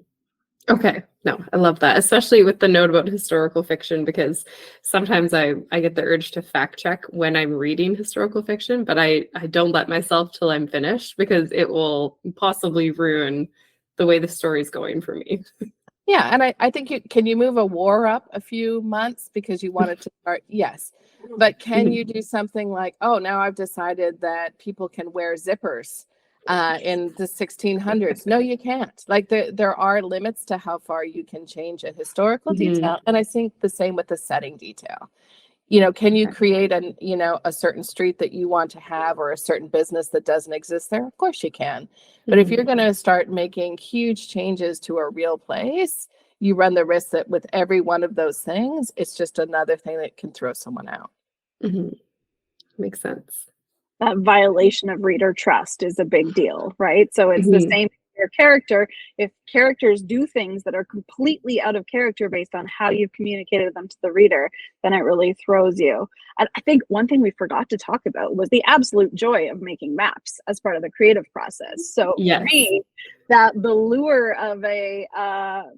Okay. No, I love that, especially with the note about historical fiction, because sometimes I get the urge to fact check when I'm reading historical fiction, but I don't let myself till I'm finished, because it will possibly ruin the way the story's going for me. Yeah, and I think can you move a war up a few months because you want it to start? Yes. But can you do something like, oh, now I've decided that people can wear zippers in the 1600s? No, you can't. Like there are limits to how far you can change a historical detail. And I think the same with the setting detail. You know, can you create a certain street that you want to have, or a certain business that doesn't exist there? Of course you can. But if you're going to start making huge changes to a real place, you run the risk that with every one of those things, it's just another thing that can throw someone out. Makes sense. That violation of reader trust is a big deal, right? So it's the same for your character. If characters do things that are completely out of character based on how you've communicated them to the reader, then it really throws you. And I think one thing we forgot to talk about was the absolute joy of making maps as part of the creative process. So for me, the lure of a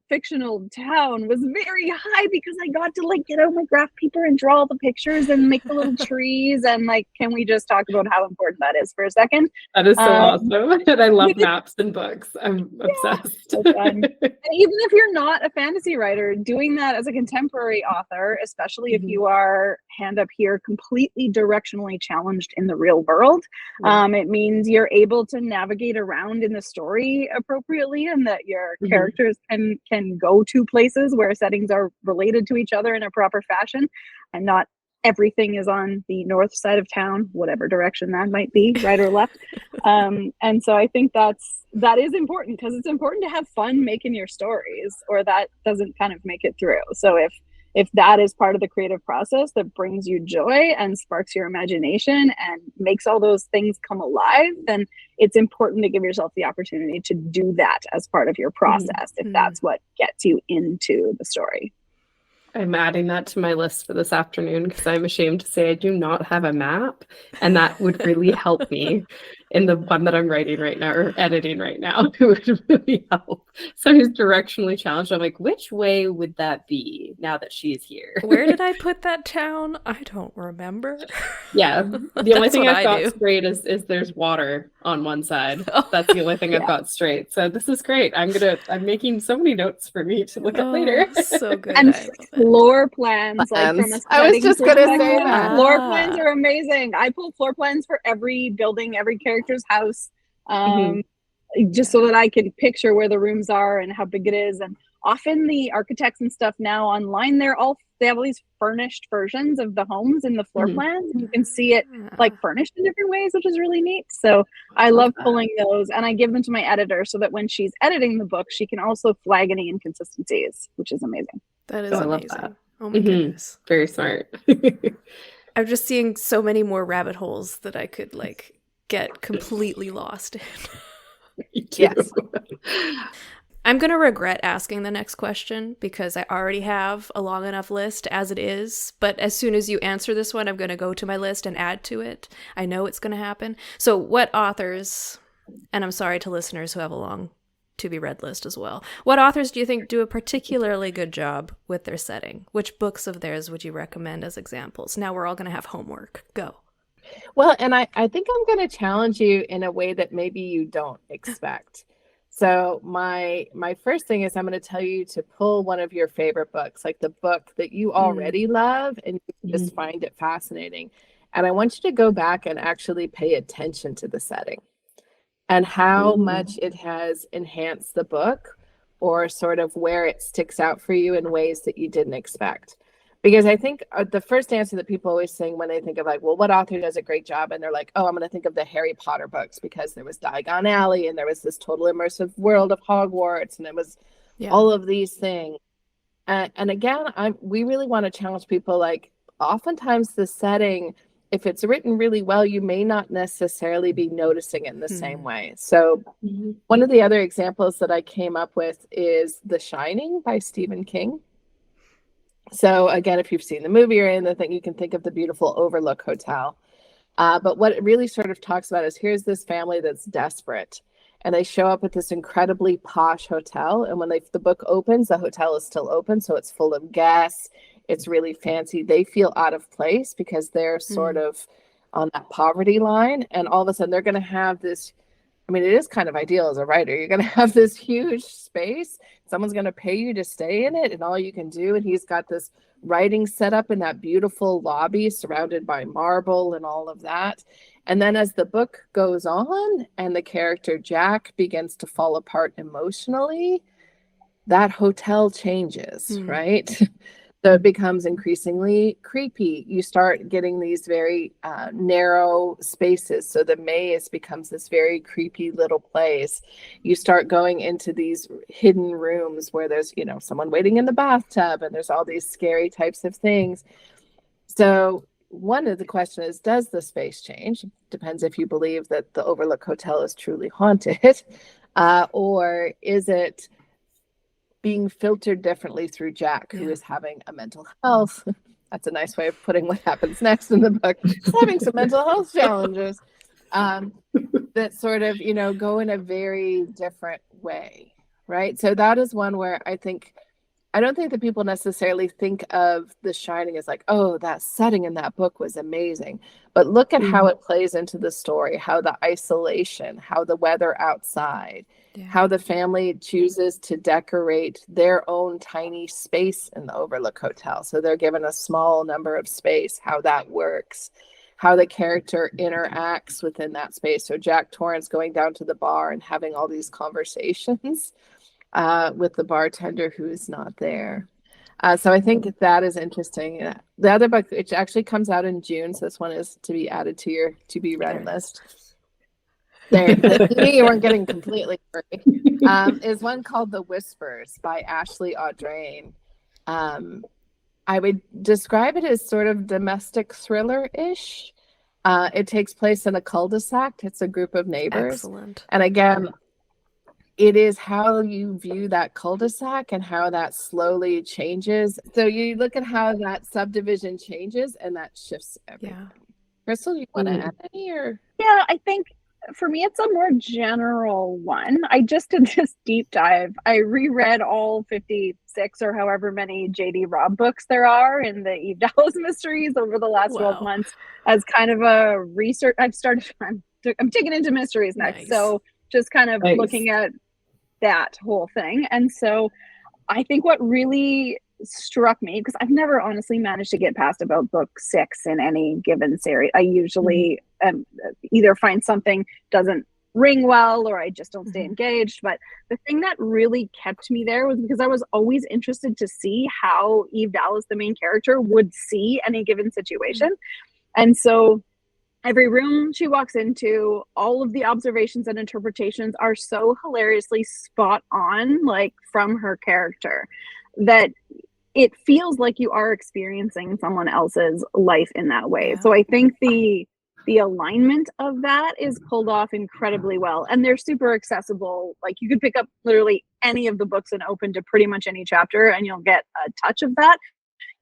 fictional town was very high, because I got to like get out my graph paper and draw all the pictures and make the little trees. And like, can we just talk about how important that is for a second? That is so awesome. And I love maps and books. I'm obsessed. So fun. And even if you're not a fantasy writer, doing that as a contemporary author, especially if you are hand up here completely directionally challenged in the real world, it means you're able to navigate around in the story appropriately, and that your characters can go to places where settings are related to each other in a proper fashion, and not everything is on the north side of town, whatever direction that might be, right or left. And so I think that is important, because it's important to have fun making your stories, or that doesn't kind of make it through. So if that is part of the creative process that brings you joy and sparks your imagination and makes all those things come alive, then it's important to give yourself the opportunity to do that as part of your process, if that's what gets you into the story. I'm adding that to my list for this afternoon, because I'm ashamed to say I do not have a map, and that would really help me in the one that I'm writing right now, or editing right now. It would really help. So he's directionally challenged. I'm like, which way would that be now that she's here? Where did I put that town? I don't remember. Yeah. The only thing I've got straight is there's water on one side. That's the only thing I've got straight. So this is great. I'm making so many notes for me to look at later. So good. And floor plans, like from a I was just gonna say that. Floor plans are amazing. I pull floor plans for every building, every character's house, just so that I can picture where the rooms are and how big it is. And often the architects and stuff now online, they have all these furnished versions of the homes in the floor plans, and you can see it like furnished in different ways, which is really neat. So I love pulling those, and I give them to my editor so that when she's editing the book, she can also flag any inconsistencies, which is amazing. That is amazing. I love that. Oh my goodness. Very smart. I'm just seeing so many more rabbit holes that I could like get completely lost in. Yes. I'm going to regret asking the next question, because I already have a long enough list as it is. But as soon as you answer this one, I'm going to go to my list and add to it. I know it's going to happen. So what authors, and I'm sorry to listeners who have a long to be read list as well, what authors do you think do a particularly good job with their setting? Which books of theirs would you recommend as examples? Now we're all going to have homework. Go. Well, and I think I'm going to challenge you in a way that maybe you don't expect. So my first thing is I'm going to tell you to pull one of your favorite books, like the book that you already love and you just find it fascinating. And I want you to go back and actually pay attention to the setting and how much it has enhanced the book, or sort of where it sticks out for you in ways that you didn't expect. Because I think the first answer that people always sing when they think of like, well, what author does a great job? And they're like, oh, I'm going to think of the Harry Potter books, because there was Diagon Alley and there was this total immersive world of Hogwarts, and it was all of these things. And again, we really want to challenge people, like, oftentimes the setting if it's written really well, you may not necessarily be noticing it in the same way. So one of the other examples that I came up with is The Shining by Stephen King. So again, if you've seen the movie or anything, you can think of the beautiful Overlook Hotel. But what it really sort of talks about is here's this family that's desperate, and they show up at this incredibly posh hotel. And when the book opens, the hotel is still open. So it's full of guests. It's really fancy. They feel out of place because they're sort of on that poverty line. And all of a sudden they're going to have this, I mean, it is kind of ideal as a writer. You're going to have this huge space. Someone's going to pay you to stay in it, and all you can do. And he's got this writing set up in that beautiful lobby surrounded by marble and all of that. And then as the book goes on and the character Jack begins to fall apart emotionally, that hotel changes, right? So it becomes increasingly creepy. You start getting these very narrow spaces. So the maze becomes this very creepy little place. You start going into these hidden rooms where there's, you know, someone waiting in the bathtub, and there's all these scary types of things. So one of the questions is, does the space change? Depends if you believe that the Overlook Hotel is truly haunted, or is it being filtered differently through Jack, who is having a mental health. That's a nice way of putting what happens next in the book. He's having some mental health challenges that sort of, you know, go in a very different way, right? So that is one where I don't think that people necessarily think of The Shining as like, oh, that setting in that book was amazing. But look at how it plays into the story, how the isolation, how the weather outside, how the family chooses to decorate their own tiny space in the Overlook Hotel. So they're given a small number of space, how that works, how the character interacts within that space. So Jack Torrance going down to the bar and having all these conversations with the bartender who is not there. So I think that is interesting. The other book, which actually comes out in June, so this one is to be added to your to be read list. There, you weren't getting completely free. Is one called The Whispers by Ashley Audrain. I would describe it as sort of domestic thriller-ish. It takes place in a cul-de-sac. It's a group of neighbors. Excellent. And again, it is how you view that cul-de-sac and how that slowly changes. So you look at how that subdivision changes, and that shifts everything. Crystal, you want to add any? Or? Yeah, I think for me, it's a more general one. I just did this deep dive. I reread all 56 or however many J.D. Robb books there are in the Eve Dallas mysteries over the last 12 months as kind of a research. I'm taking into mysteries next. So just kind of looking at that whole thing. And so I think what really struck me, because I've never honestly managed to get past about book 6 in any given series. I usually either find something doesn't ring well, or I just don't stay engaged. But the thing that really kept me there was because I was always interested to see how Eve Dallas, the main character, would see any given situation. And so every room she walks into, all of the observations and interpretations are so hilariously spot on, like from her character, that it feels like you are experiencing someone else's life in that way. So I think the alignment of that is pulled off incredibly well. And they're super accessible. Like you could pick up literally any of the books and open to pretty much any chapter and you'll get a touch of that.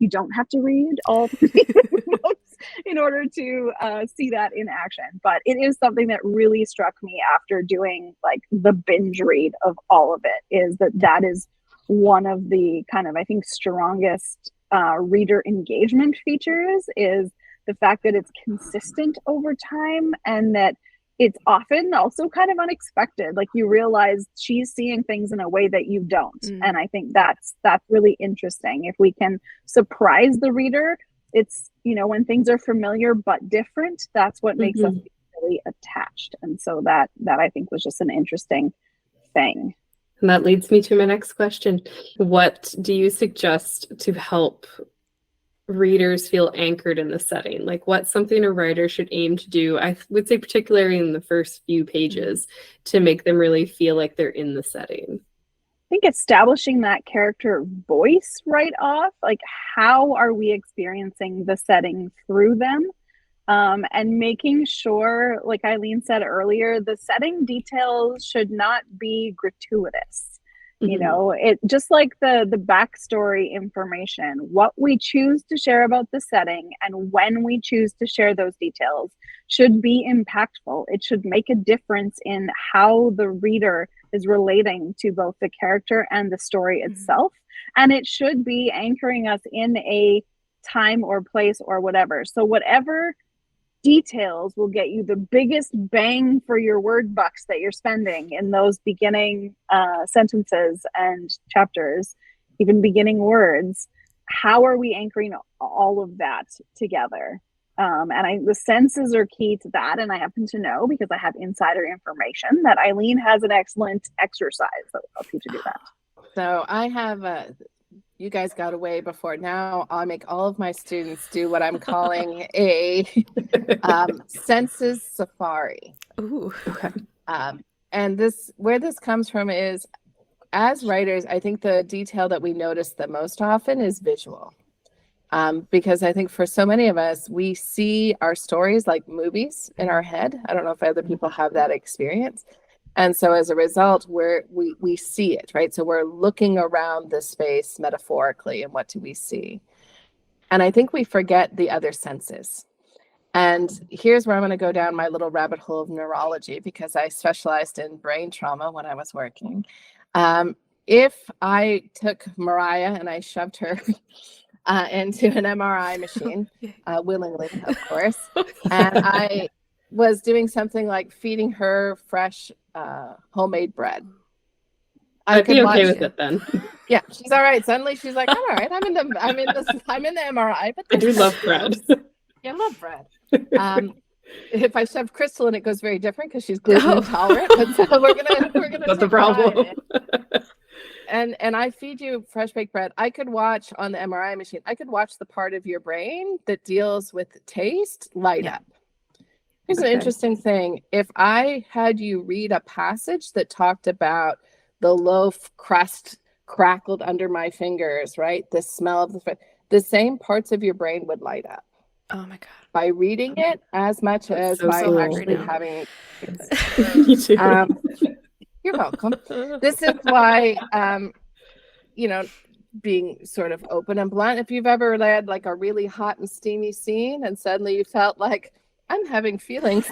You don't have to read all the books in order to see that in action. But it is something that really struck me after doing like the binge read of all of it, is that is one of the kind of, I think, strongest reader engagement features, is the fact that it's consistent over time and that it's often also kind of unexpected. Like you realize she's seeing things in a way that you don't. And I think that's really interesting. If we can surprise the reader, it's, you know, when things are familiar but different, that's what makes us really attached. And so that I think was just an interesting thing. And that leads me to my next question. What do you suggest to help readers feel anchored in the setting? Like what's something a writer should aim to do, I would say particularly in the first few pages, to make them really feel like they're in the setting? I think establishing that character voice right off, like how are we experiencing the setting through them? and making sure, like Eileen said earlier, the setting details should not be gratuitous. You know, it just like the backstory information, what we choose to share about the setting and when we choose to share those details should be impactful. It should make a difference in how the reader is relating to both the character and the story itself. And it should be anchoring us in a time or place or whatever. So whatever details will get you the biggest bang for your word bucks that you're spending in those beginning sentences and chapters, even beginning words. How are we anchoring all of that together? The senses are key to that. And I happen to know, because I have insider information, that Eileen has an excellent exercise that will help you to do that. So I have you guys got away before. Now I'll make all of my students do what I'm calling a senses safari. Ooh. Okay. And where this comes from is, as writers, I think the detail that we notice the most often is visual. Because I think for so many of us, we see our stories like movies in our head. I don't know if other people have that experience. And so as a result, we see it, right? So we're looking around the space metaphorically, and what do we see? And I think we forget the other senses. And here's where I'm going to go down my little rabbit hole of neurology, because I specialized in brain trauma when I was working. If I took Mariah and I shoved her into an MRI machine, willingly, of course, and I was doing something like feeding her fresh homemade bread, I'd be okay with it then. Yeah, she's all right. Suddenly she's like, I'm all right. I'm in the MRI, but I do love bread. Yeah, I love bread. If I shove Crystal in, it goes very different because she's gluten intolerant. But so we're gonna. That's the problem. And I feed you fresh baked bread. I could watch on the MRI machine. I could watch the part of your brain that deals with taste light up. Here's an interesting thing. If I had you read a passage that talked about the loaf crust crackled under my fingers, right? The smell of the same parts of your brain would light up. Oh my God. By reading it as much as by actually having it. Me too. You're welcome. This is why, being sort of open and blunt, if you've ever read like a really hot and steamy scene and suddenly you felt like, I'm having feelings.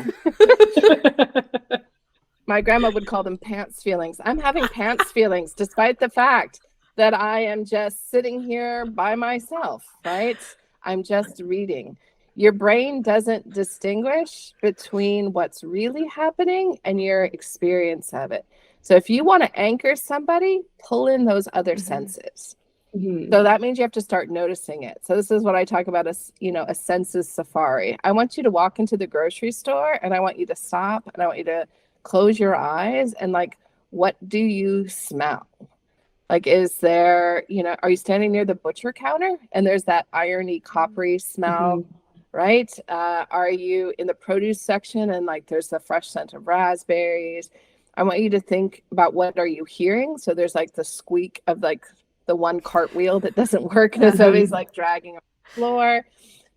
My grandma would call them pants feelings. I'm having pants feelings, despite the fact that I am just sitting here by myself, right? I'm just reading. Your brain doesn't distinguish between what's really happening and your experience of it. So if you want to anchor somebody, pull in those other senses. So that means you have to start noticing it. So this is what I talk about as, a senses safari. I want you to walk into the grocery store and I want you to stop and I want you to close your eyes and like, what do you smell? Like, is there, are you standing near the butcher counter and there's that irony, coppery smell, right? Are you in the produce section and like there's the fresh scent of raspberries? I want you to think about what are you hearing? So there's like the squeak of like the one cartwheel that doesn't work and it's always like dragging on the floor.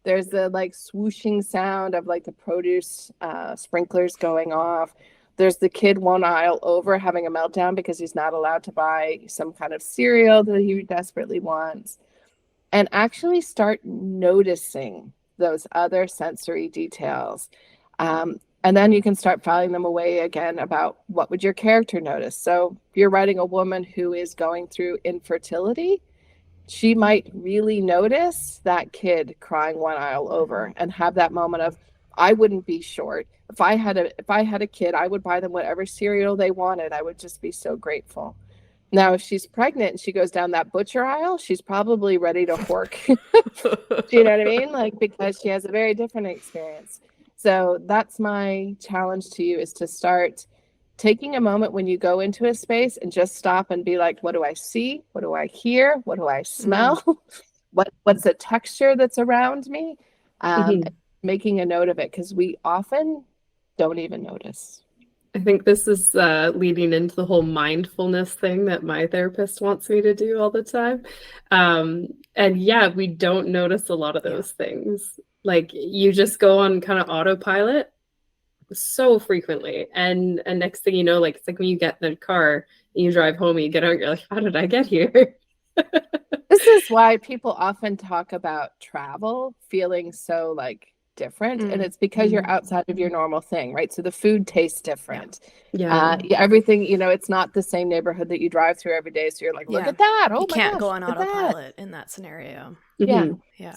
There's the like swooshing sound of like the produce sprinklers going off. There's the kid one aisle over having a meltdown because he's not allowed to buy some kind of cereal that he desperately wants. And actually start noticing those other sensory details. And then you can start filing them away again about what would your character notice. So if you're writing a woman who is going through infertility, she might really notice that kid crying one aisle over and have that moment of, I wouldn't be short. If I had a kid, I would buy them whatever cereal they wanted. I would just be so grateful. Now, if she's pregnant and she goes down that butcher aisle, she's probably ready to hork. Do you know what I mean? Like, because she has a very different experience. So that's my challenge to you, is to start taking a moment when you go into a space and just stop and be like, what do I see? What do I hear? What do I smell? What's the texture that's around me? Making a note of it, because we often don't even notice. I think this is leading into the whole mindfulness thing that my therapist wants me to do all the time. And yeah, we don't notice a lot of those things. Like you just go on kind of autopilot so frequently. And next thing you know, like it's like when you get in the car and you drive home and you get out, you're like, how did I get here? This is why people often talk about travel feeling so like different, and it's because you're outside of your normal thing, right? So the food tastes different. Everything, it's not the same neighborhood that you drive through every day, so you're like, look at that, oh you my can't gosh, go on look at autopilot in that scenario.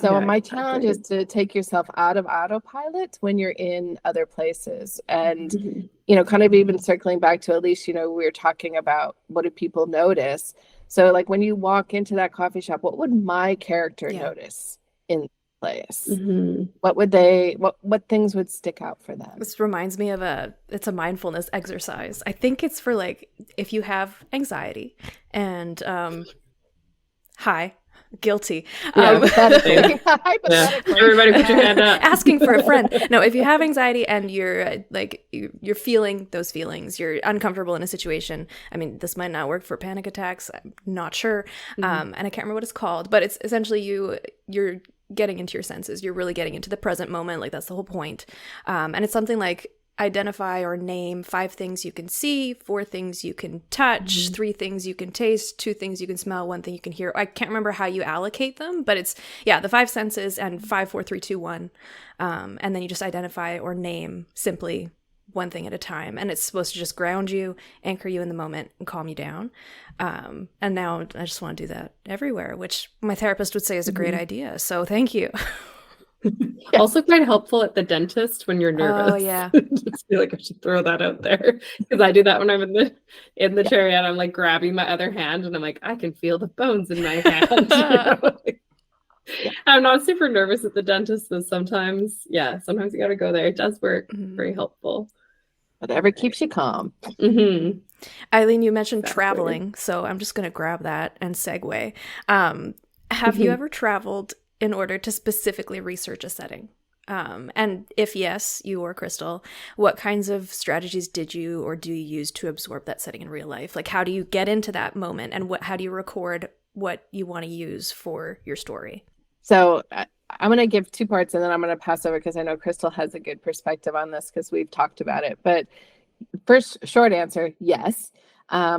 So my challenge is to take yourself out of autopilot when you're in other places. And kind of even circling back to Elise, we were talking about what do people notice. So like when you walk into that coffee shop, what would my character notice in the place? What would what things would stick out for them? This reminds me of it's a mindfulness exercise. I think it's for like if you have anxiety and guilty. Hypothetically. Everybody put your hand up. Asking for a friend. No, if you have anxiety and you're you're feeling those feelings, you're uncomfortable in a situation. I mean, this might not work for panic attacks. I'm not sure. And I can't remember what it's called, but it's essentially you're getting into your senses. You're really getting into the present moment. Like that's the whole point. And it's something like identify or name 5 things you can see, 4 things you can touch, 3 things you can taste, 2 things you can smell, 1 thing you can hear. I can't remember how you allocate them, but it's the 5 senses and 5, 4, 3, 2, 1. And then you just identify or name simply 1 thing at a time. And it's supposed to just ground you, anchor you in the moment, and calm you down. And now I just want to do that everywhere, which my therapist would say is a great idea. So thank you. Also quite helpful at the dentist when you're nervous. Oh yeah. Just feel like I should throw that out there because I do that when I'm in the chair and I'm like grabbing my other hand and I'm like, I can feel the bones in my hand. I'm not super nervous at the dentist, but sometimes you gotta go there. It does work. Very helpful. Whatever keeps you calm. Eileen, you mentioned traveling, so I'm just gonna grab that and segue. Have you ever traveled in order to specifically research a setting? And if yes, you or Crystal, what kinds of strategies did you or do you use to absorb that setting in real life? Like, how do you get into that moment and how do you record what you want to use for your story? So I'm going to give 2 parts and then I'm going to pass over because I know Crystal has a good perspective on this because we've talked about it. But first, short answer, yes. I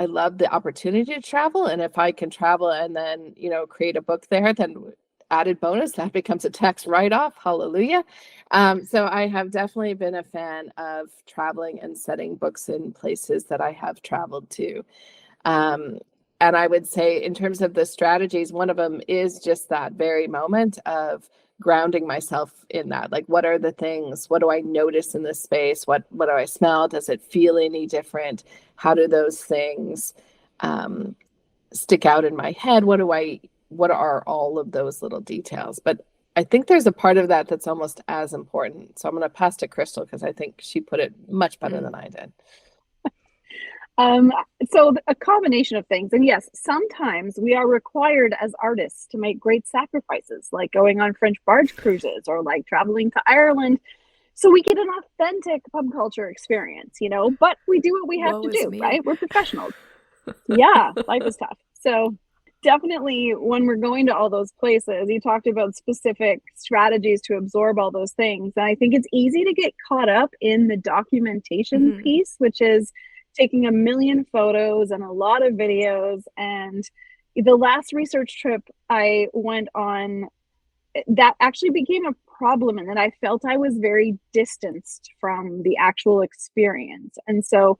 love the opportunity to travel. And if I can travel and then, create a book there, then added bonus, that becomes a tax write-off. Hallelujah. So I have definitely been a fan of traveling and setting books in places that I have traveled to. And I would say in terms of the strategies, one of them is just that very moment of grounding myself in that. Like, what are the things? What do I notice in this space? What do I smell? Does it feel any different? How do those things stick out in my head? What are all of those little details? But I think there's a part of that that's almost as important. So I'm going to pass to Crystal because I think she put it much better than I did. So a combination of things. And yes, sometimes we are required as artists to make great sacrifices, like going on French barge cruises or like traveling to Ireland. So we get an authentic pub culture experience, but we do what we have to do, right? We're professionals. Yeah, life is tough. So definitely when we're going to all those places, you talked about specific strategies to absorb all those things. And I think it's easy to get caught up in the documentation piece, which is taking a million photos and a lot of videos. And the last research trip I went on, that actually became a problem, and that I felt I was very distanced from the actual experience. And so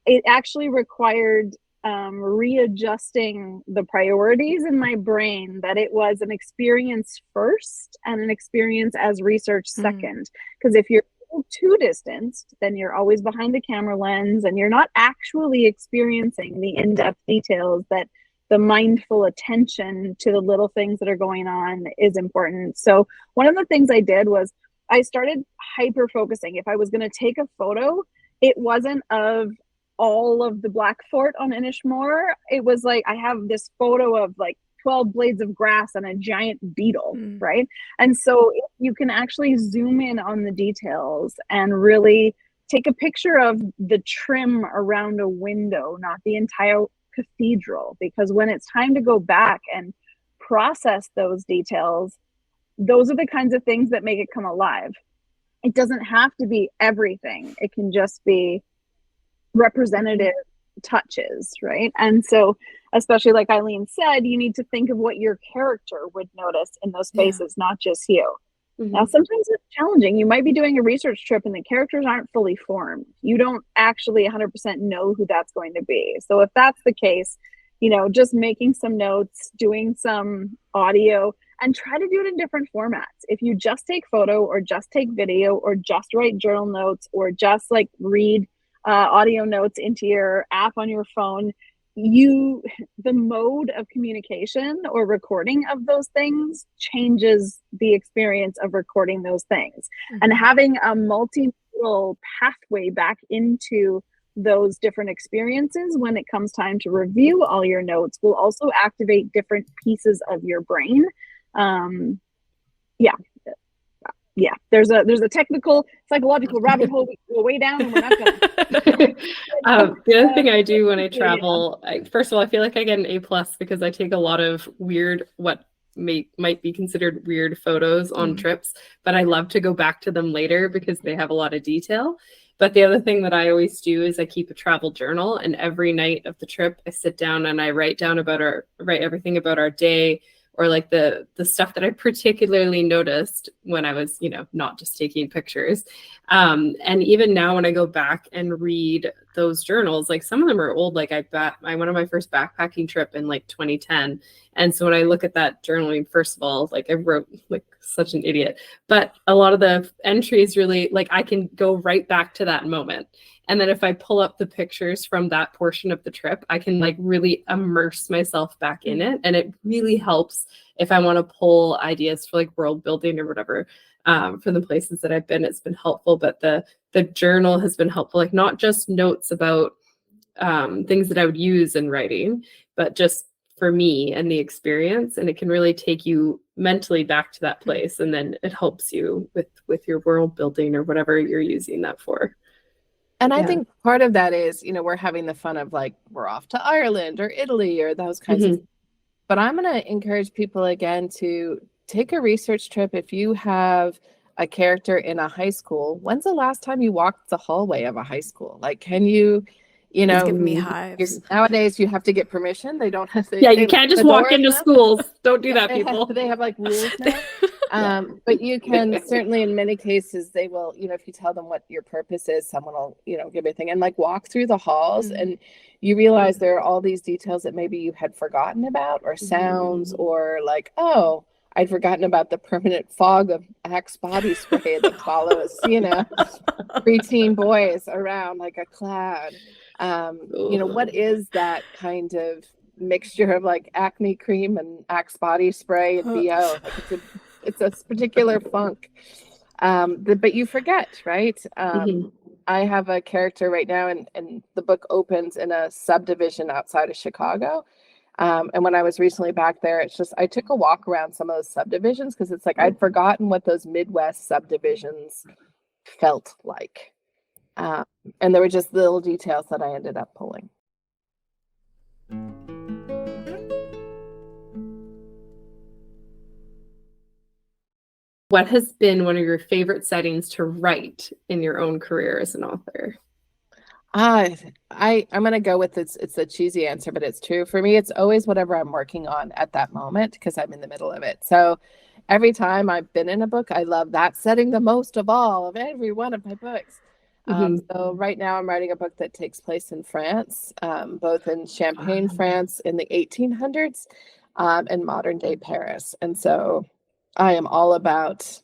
it actually required readjusting the priorities in my brain, that it was an experience first and an experience as research second. Because if you're too distanced, then you're always behind the camera lens and you're not actually experiencing the in-depth details that the mindful attention to the little things that are going on is important. So one of the things I did was I started hyper focusing. If I was going to take a photo, it wasn't of all of the Black Fort on Inishmore. It was like, I have this photo of like 12 blades of grass and a giant beetle, right? And so you can actually zoom in on the details and really take a picture of the trim around a window, not the entire cathedral, because when it's time to go back and process those details, those are the kinds of things that make it come alive. It doesn't have to be everything. It can just be representative touches, right? And so, especially like Eileen said, you need to think of what your character would notice in those spaces, not just you. Now, sometimes it's challenging. You might be doing a research trip and the characters aren't fully formed. You don't actually 100% know who that's going to be. So if that's the case, just making some notes, doing some audio, and try to do it in different formats. If you just take photo or just take video or just write journal notes or just like read audio notes into your app on your phone, the mode of communication or recording of those things changes the experience of recording those things. And having a multimodal pathway back into those different experiences when it comes time to review all your notes will also activate different pieces of your brain. There's a technical psychological rabbit hole we go way down, and we're not gonna. The other thing I do when I travel, first of all, I feel like I get an A+ because I take a lot of weird, what might be considered weird photos on trips, but I love to go back to them later because they have a lot of detail. But the other thing that I always do is I keep a travel journal, and every night of the trip I sit down and I write everything about our day, or like the stuff that I particularly noticed when I was, not just taking pictures. And even now when I go back and read those journals, like some of them are old. Like I went on my first backpacking trip in like 2010. And so when I look at that journaling, first of all, like I wrote like such an idiot, but a lot of the entries really, like I can go right back to that moment. And then if I pull up the pictures from that portion of the trip, I can like really immerse myself back in it. And it really helps if I want to pull ideas for like world building or whatever, for the places that I've been. It's been helpful, but the journal has been helpful, like not just notes about things that I would use in writing, but just for me and the experience. And it can really take you mentally back to that place. And then it helps you with your world building or whatever you're using that for. And I think part of that is, we're having the fun of like, we're off to Ireland or Italy or those kinds of, but I'm going to encourage people again to take a research trip. If you have a character in a high school, when's the last time you walked the hallway of a high school? Like, can you, It's giving me hives. Nowadays you have to get permission. They don't have to. You can't just walk into schools. Don't do that, people. They have like rules now. But you can certainly, in many cases, they will, if you tell them what your purpose is, someone will, give you a thing and like walk through the halls and you realize there are all these details that maybe you had forgotten about, or sounds, or like, oh, I'd forgotten about the permanent fog of Axe body spray that follows, preteen boys around like a cloud. What is that kind of mixture of like acne cream and Axe body spray and BO? Like it's a particular funk. But you forget, right? I have a character right now, and the book opens in a subdivision outside of Chicago. And when I was recently back there, it's just, I took a walk around some of those subdivisions because it's like I'd forgotten what those Midwest subdivisions felt like. And there were just little details that I ended up pulling. What has been one of your favorite settings to write in your own career as an author? I'm going to go with it's a cheesy answer, but it's true. For me, it's always whatever I'm working on at that moment because I'm in the middle of it. So every time I've been in a book, I love that setting the most of all of every one of my books. So right now I'm writing a book that takes place in France, both in Champagne, France in the 1800s and modern day Paris. And so I am all about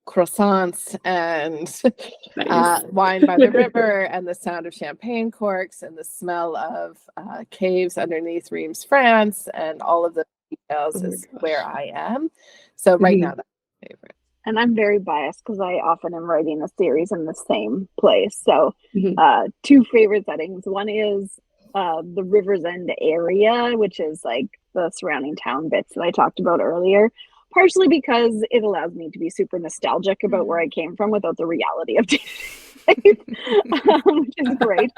croissants and wine by the river and the sound of champagne corks and the smell of caves underneath Reims, France, and all of the details is where I am. So right now that's my favorite. And I'm very biased because I often am writing a series in the same place. So two favorite settings. One is the River's End area, which is like the surrounding town bits that I talked about earlier. Partially because it allows me to be super nostalgic about where I came from without the reality of which is great.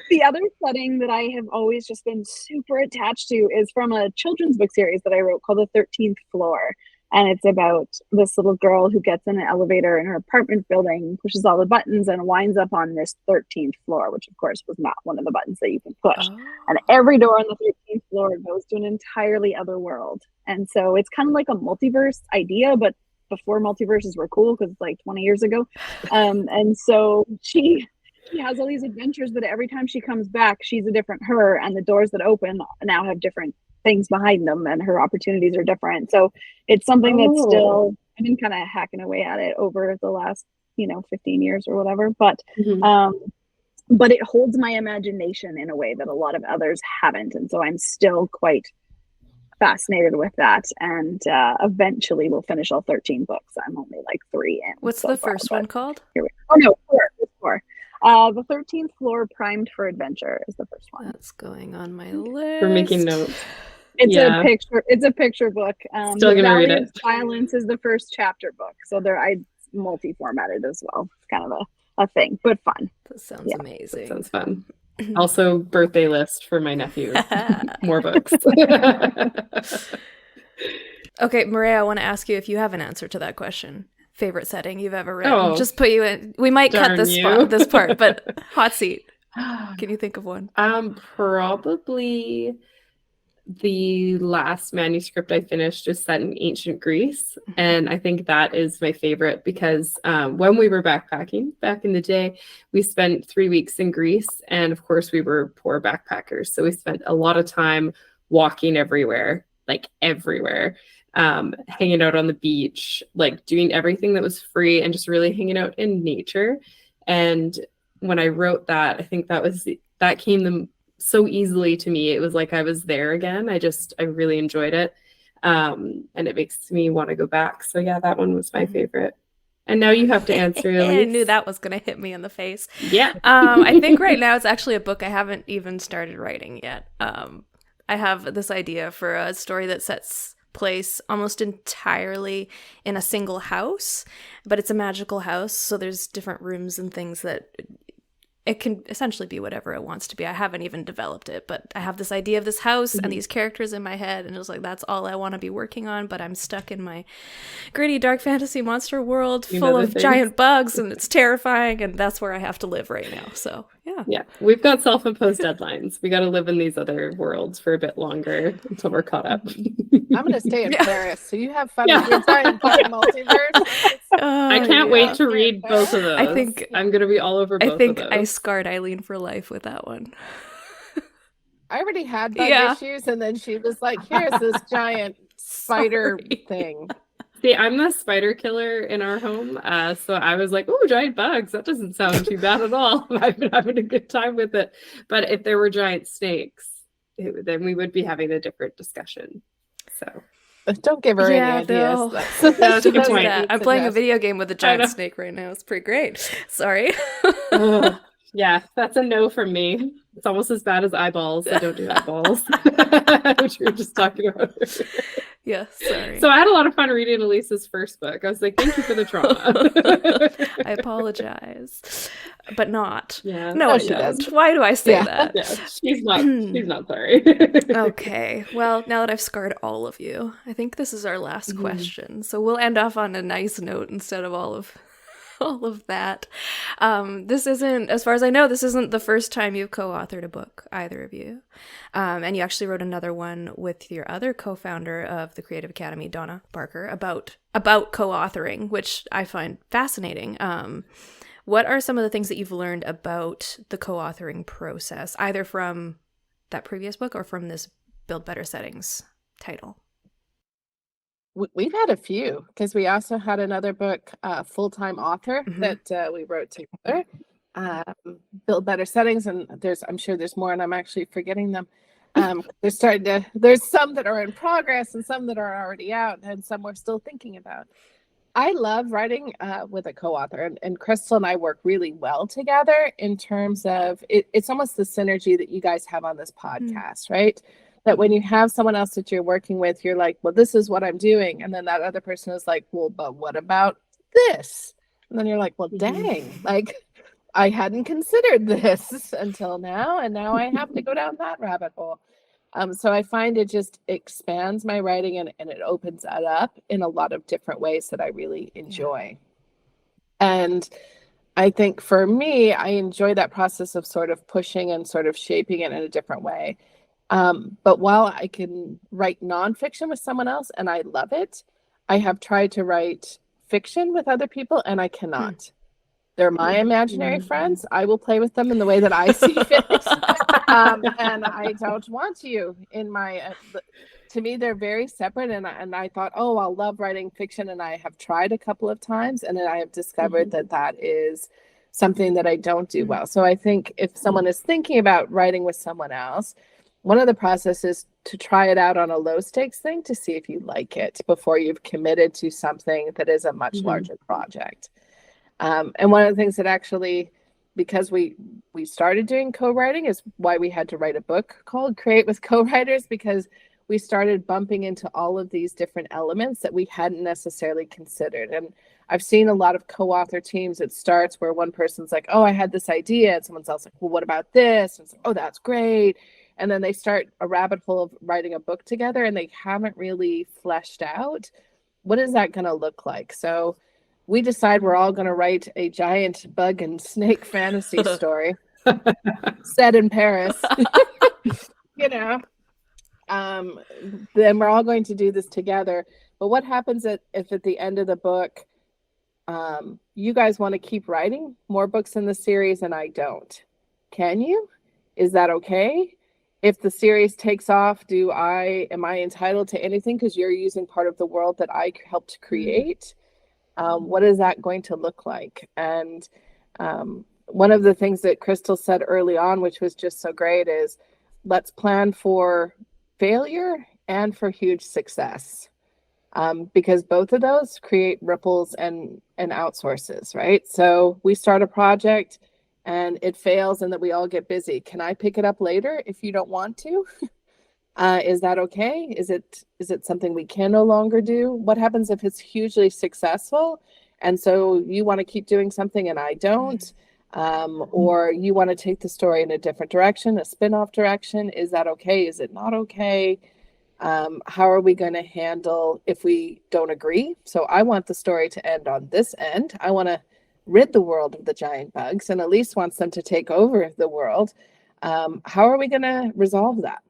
The other setting that I have always just been super attached to is from a children's book series that I wrote called The 13th Floor. And it's about this little girl who gets in an elevator in her apartment building, pushes all the buttons, and winds up on this 13th floor, which of course was not one of the buttons that you can push. Oh. And every door on the 13th floor goes to an entirely other world. And so it's kind of like a multiverse idea, but before multiverses were cool, because it's like 20 years ago. And so she has all these adventures, but every time she comes back, she's a different her, and the doors that open now have different things behind them, and her opportunities are different. So it's something that's still, I've been kind of hacking away at it over the last 15 years or whatever, but it holds my imagination in a way that a lot of others haven't, and so I'm still quite fascinated with that. And eventually we'll finish all 13 books. I'm only like 3 in. What's the first one called? Four. The 13th Floor, Primed for Adventure is the first one. That's going on my list. We're making notes. It's a picture book. Still gonna read it. Silence is the first chapter book, so I multi-formatted as well. It's kind of a thing, but fun. That sounds amazing. That sounds fun. Also, birthday list for my nephew. More books. Okay, Maria, I want to ask you if you have an answer to that question. Favorite setting you've ever written? Just put you in. We might cut this part, but hot seat. Can you think of one? Probably the last manuscript I finished is set in ancient Greece, and I think that is my favorite because when we were backpacking back in the day, we spent 3 weeks in Greece, and of course we were poor backpackers, so we spent a lot of time walking everywhere, hanging out on the beach, like doing everything that was free and just really hanging out in nature. And when I wrote that, I think that came so easily to me. It was like I was there again. I really enjoyed it. And it makes me want to go back. So yeah, that one was my favorite. And now you have to answer, Elise. I knew that was going to hit me in the face. Yeah. I think right now it's actually a book I haven't even started writing yet. I have this idea for a story that sets place almost entirely in a single house, but it's a magical house, so there's different rooms and things that it can essentially be whatever it wants to be. I haven't even developed it, but I have this idea of this house and these characters in my head, and it's like that's all I want to be working on, but I'm stuck in my gritty dark fantasy monster world full of giant bugs, and it's terrifying, and that's where I have to live right now. So yeah, we've got self-imposed deadlines. We got to live in these other worlds for a bit longer until we're caught up. I'm gonna stay in Paris, so you have fun with your giant multiverse. I can't wait to read both of those. I think I'm gonna be all over both of those. I scarred Eileen for life with that one. I already had bug issues, and then she was like, here's this giant spider thing. See, I'm the spider killer in our home, so I was like, oh, giant bugs. That doesn't sound too bad at all. I've been having a good time with it. But if there were giant snakes, then we would be having a different discussion. So don't give her any ideas. No. That's a good point. I'm playing a video game with a giant snake right now. It's pretty great. Sorry. Yeah, that's a no from me. It's almost as bad as eyeballs. I don't do eyeballs, which we were just talking about. Yeah, sorry. So I had a lot of fun reading Elise's first book. I was like, thank you for the trauma. I apologize, but not. Yeah. No, I don't. Why do I say that? Yeah, she's not sorry. Okay. Well, now that I've scarred all of you, I think this is our last question. So we'll end off on a nice note instead of all of that. This isn't, as far as I know, this isn't the first time you've co-authored a book, either of you. And you actually wrote another one with your other co-founder of the Creative Academy, Donna Barker, about co-authoring, which I find fascinating. What are some of the things that you've learned about the co-authoring process, either from that previous book or from this Build Better Settings title? We've had a few, because we also had another book, full-time author that we wrote together, Build Better Settings, and I'm sure there's more, and I'm actually forgetting them. There's some that are in progress and some that are already out, and some we're still thinking about. I love writing with a co-author, and Crystal and I work really well together in terms of it's almost the synergy that you guys have on this podcast, right? That when you have someone else that you're working with, you're like, well, this is what I'm doing. And then that other person is like, well, but what about this? And then you're like, well, dang, like I hadn't considered this until now, and now I have to go down that rabbit hole. So I find it just expands my writing, and it opens it up in a lot of different ways that I really enjoy. And I think for me, I enjoy that process of sort of pushing and sort of shaping it in a different way. But while I can write nonfiction with someone else and I love it, I have tried to write fiction with other people and I cannot. They're my imaginary friends. I will play with them in the way that I see fit. And I don't want you in my, to me, they're very separate. And I thought, oh, I'll love writing fiction. And I have tried a couple of times and then I have discovered that is something that I don't do well. So I think if someone is thinking about writing with someone else, one of the processes to try it out on a low stakes thing to see if you like it before you've committed to something that is a much larger project. And one of the things that actually, because we started doing co-writing, is why we had to write a book called Create with Co-Writers, because we started bumping into all of these different elements that we hadn't necessarily considered. And I've seen a lot of co-author teams. It starts where one person's like, oh, I had this idea. And someone's else like, well, what about this? And it's like, oh, that's great. And then they start a rabbit hole of writing a book together and they haven't really fleshed out what is that going to look like. So we decide we're all going to write a giant bug and snake fantasy story set in Paris, you know, then we're all going to do this together. But what happens if at the end of the book, you guys want to keep writing more books in the series and I don't? Can you? Is that okay? If the series takes off, am I entitled to anything because you're using part of the world that I helped create? What is that going to look like? And one of the things that Crystal said early on, which was just so great, is let's plan for failure and for huge success, because both of those create ripples and outsources, right? So we start a project and it fails and that we all get busy. Can I pick it up later if you don't want to? Is that okay? Is it something we can no longer do? What happens if it's hugely successful and so you want to keep doing something and I don't? Or you want to take the story in a different direction, a spin-off direction? Is that okay? Is it not okay? How are we going to handle if we don't agree? So I want the story to end on this end. I want to rid the world of the giant bugs, and Elise wants them to take over the world. How are we going to resolve that?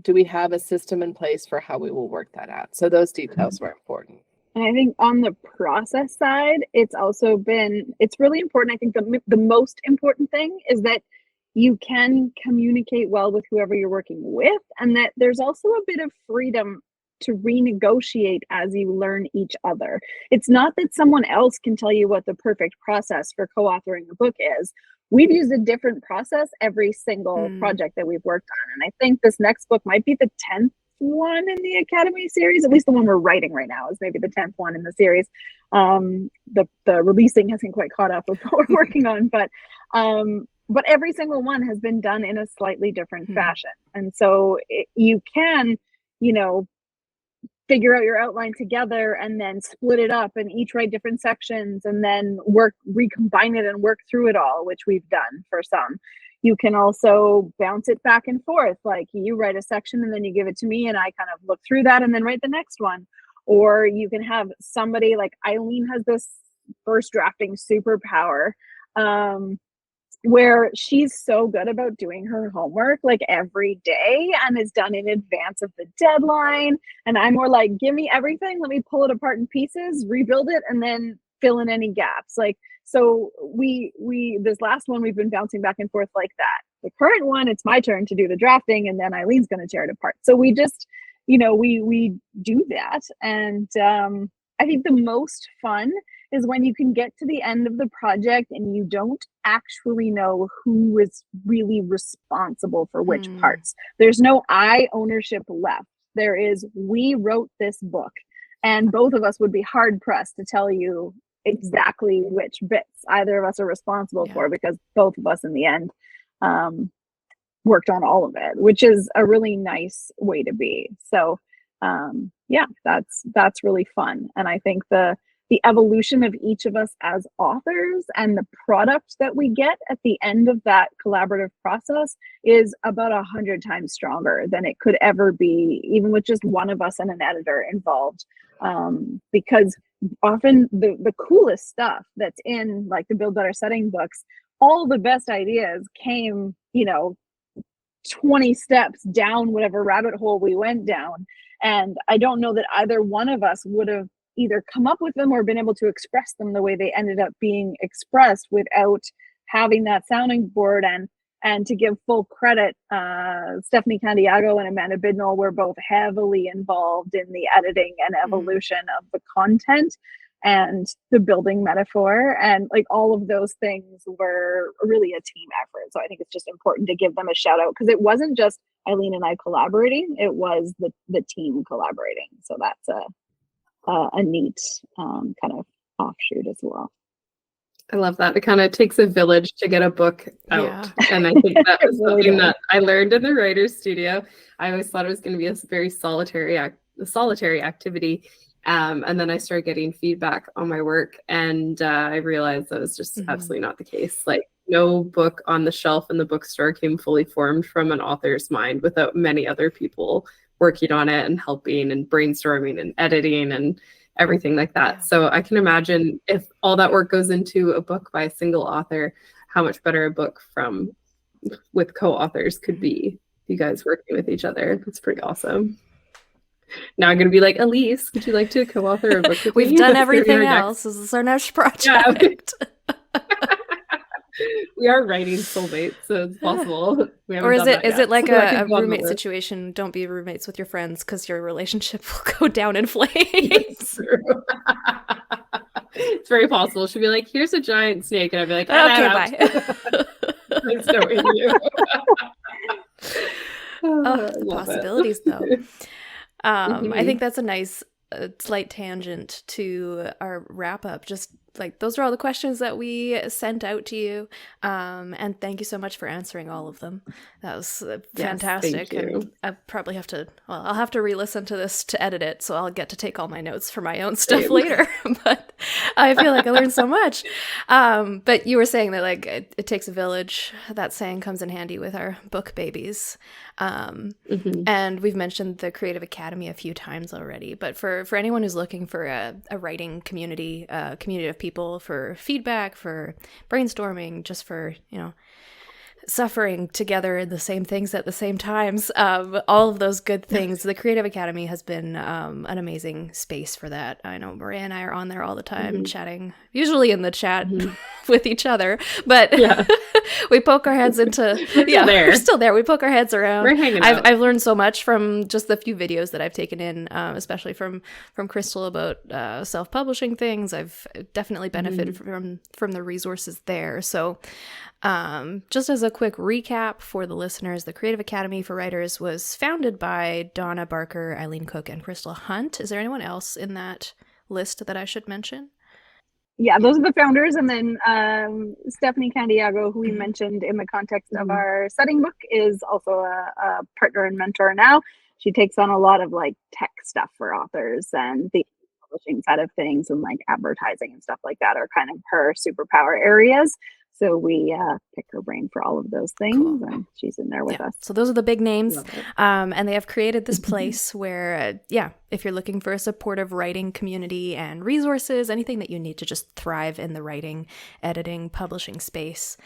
Do we have a system in place for how we will work that out? So those details were important. And I think on the process side, it's really important. I think the most important thing is that you can communicate well with whoever you're working with, and that there's also a bit of freedom to renegotiate as you learn each other. It's not that someone else can tell you what the perfect process for co-authoring a book is. We've used a different process every single project that we've worked on. And I think this next book might be the 10th one in the Academy series. At least the one we're writing right now is maybe the 10th one in the series. The releasing hasn't quite caught up with what we're working on, but every single one has been done in a slightly different fashion. And so you can, figure out your outline together and then split it up and each write different sections and then recombine it and work through it all, which we've done for some. You can also bounce it back and forth. Like you write a section and then you give it to me and I kind of look through that and then write the next one. Or you can have somebody like Eileen has this first drafting superpower, where she's so good about doing her homework like every day and is done in advance of the deadline. And I'm more like, give me everything. Let me pull it apart in pieces, rebuild it, and then fill in any gaps. Like, so we this last one, we've been bouncing back and forth like that. The current one, it's my turn to do the drafting and then Eileen's going to tear it apart. So we just, we do that. And I think the most fun is when you can get to the end of the project and you don't actually know who is really responsible for which parts. There's no I ownership left. There is, we wrote this book, and both of us would be hard pressed to tell you exactly which bits either of us are responsible for, because both of us in the end worked on all of it, which is a really nice way to be. So that's really fun. And I think the the evolution of each of us as authors and the product that we get at the end of that collaborative process is about 100 times stronger than it could ever be, even with just one of us and an editor involved. Because often the coolest stuff that's in like the Build Better Setting books, all the best ideas came, 20 steps down whatever rabbit hole we went down. And I don't know that either one of us would have either come up with them or been able to express them the way they ended up being expressed without having that sounding board. And to give full credit, Stephanie Candiago and Amanda Bidnell were both heavily involved in the editing and evolution of the content and the building metaphor, and like all of those things were really a team effort. So I think it's just important to give them a shout out, because it wasn't just Eileen and I collaborating, it was the team collaborating. So that's a neat kind of offshoot as well. I love that. It kind of takes a village to get a book out. Yeah. And I think that was something that I learned in the writer's studio. I always thought it was going to be a very solitary activity. And then I started getting feedback on my work, and I realized that was just absolutely not the case. Like, no book on the shelf in the bookstore came fully formed from an author's mind without many other people working on it and helping and brainstorming and editing and everything like that. Yeah. So I can imagine if all that work goes into a book by a single author, how much better a book with co-authors could be. You guys working with each other. That's pretty awesome. Now I'm going to be like, Elise, would you like to co-author a book with We've me? done everything else. This is our next project. Yeah. We are writing soulmates, so it's possible. Or is it like a roommate situation? Don't be roommates with your friends because your relationship will go down in flames. It's very possible. She'll be like, here's a giant snake. And I'll be like, okay, bye. Nice knowing you. The possibilities, though. I think that's a nice slight tangent to our wrap up. Just like, those are all the questions that we sent out to you, and thank you so much for answering all of them. That was fantastic. Yes, and I probably have to I'll have to re-listen to this to edit it, so I'll get to take all my notes for my own stuff later. But I feel like I learned so much. But you were saying that like it takes a village. That saying comes in handy with our book babies. And we've mentioned the Creative Academy a few times already, but for anyone who's looking for a writing community, a community of people for feedback, for brainstorming, just for, suffering together in the same things at the same times, all of those good things, the Creative Academy has been an amazing space for that. I know Maria and I are on there all the time chatting, usually in the chat with each other, but we poke our heads into we're still there. We poke our heads around. We're hanging out. I've learned so much from just the few videos that I've taken in, especially from Crystal about self-publishing things. I've definitely benefited from the resources there. So just as a quick recap for the listeners, the Creative Academy for Writers was founded by Donna Barker, Eileen Cook, and Crystal Hunt. Is there anyone else in that list that I should mention? Yeah, those are the founders. And then Stephanie Candiago, who we mentioned in the context of our setting book, is also a partner and mentor now. She takes on a lot of like tech stuff for authors, and the publishing side of things and like advertising and stuff like that are kind of her superpower areas. So we pick her brain for all of those things, and she's in there with us. So those are the big names, and they have created this place where, if you're looking for a supportive writing community and resources, anything that you need to just thrive in the writing, editing, publishing space,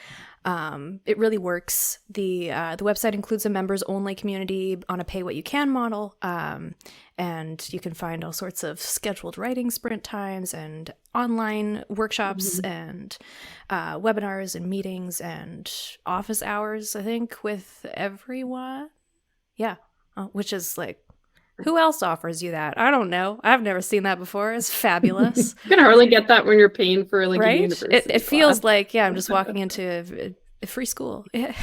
it really works. The website includes a members-only community on a pay-what-you-can model, and you can find all sorts of scheduled writing sprint times and online workshops and webinars and meetings and office hours, I think, with everyone. Yeah, which is like, who else offers you that? I don't know. I've never seen that before. It's fabulous. You can hardly get that when you're paying for like a university It feels like, I'm just walking into a free school. But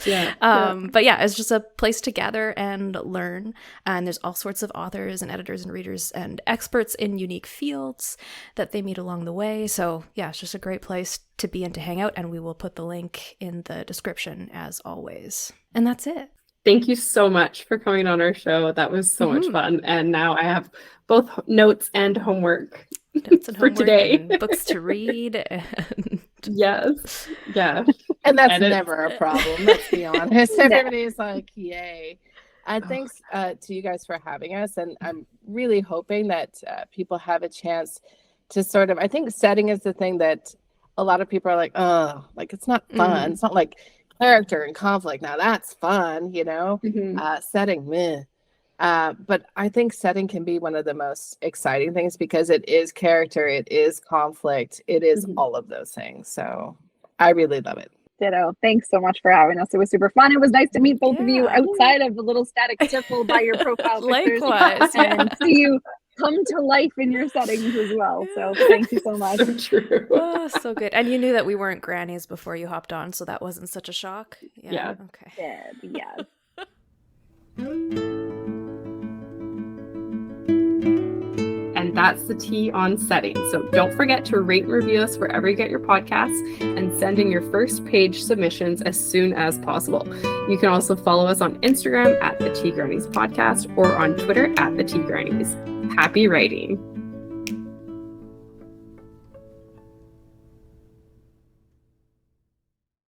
it's just a place to gather and learn. And there's all sorts of authors and editors and readers and experts in unique fields that they meet along the way. So it's just a great place to be and to hang out. And we will put the link in the description as always. And that's it. Thank you so much for coming on our show. That was so much fun. And now I have both notes and homework Notes and for homework today. and books to read. And... Yes. Yeah. And that's Edit. never a problem, let's be honest. Everybody's like, yay. Thanks to you guys for having us. And I'm really hoping that people have a chance to sort of, I think setting is the thing that a lot of people are like, oh, like it's not fun. It's not like character and conflict. Now that's fun, you know? Setting, meh. But I think setting can be one of the most exciting things because it is character, it is conflict, it is all of those things. So I really love it. Ditto. Thanks so much for having us. It was super fun. It was nice to meet both of you outside of the little static circle by your profile pictures. Likewise, and see you come to life in your settings as well. So thank you so much. So true. Oh, so good. And you knew that we weren't grannies before you hopped on, so that wasn't such a shock. Yeah. Okay. Yeah. And that's the tea on setting. So don't forget to rate and review us wherever you get your podcasts and send in your first page submissions as soon as possible. You can also follow us on Instagram at the Tea Grannies Podcast or on Twitter at the Tea Grannies. Happy writing.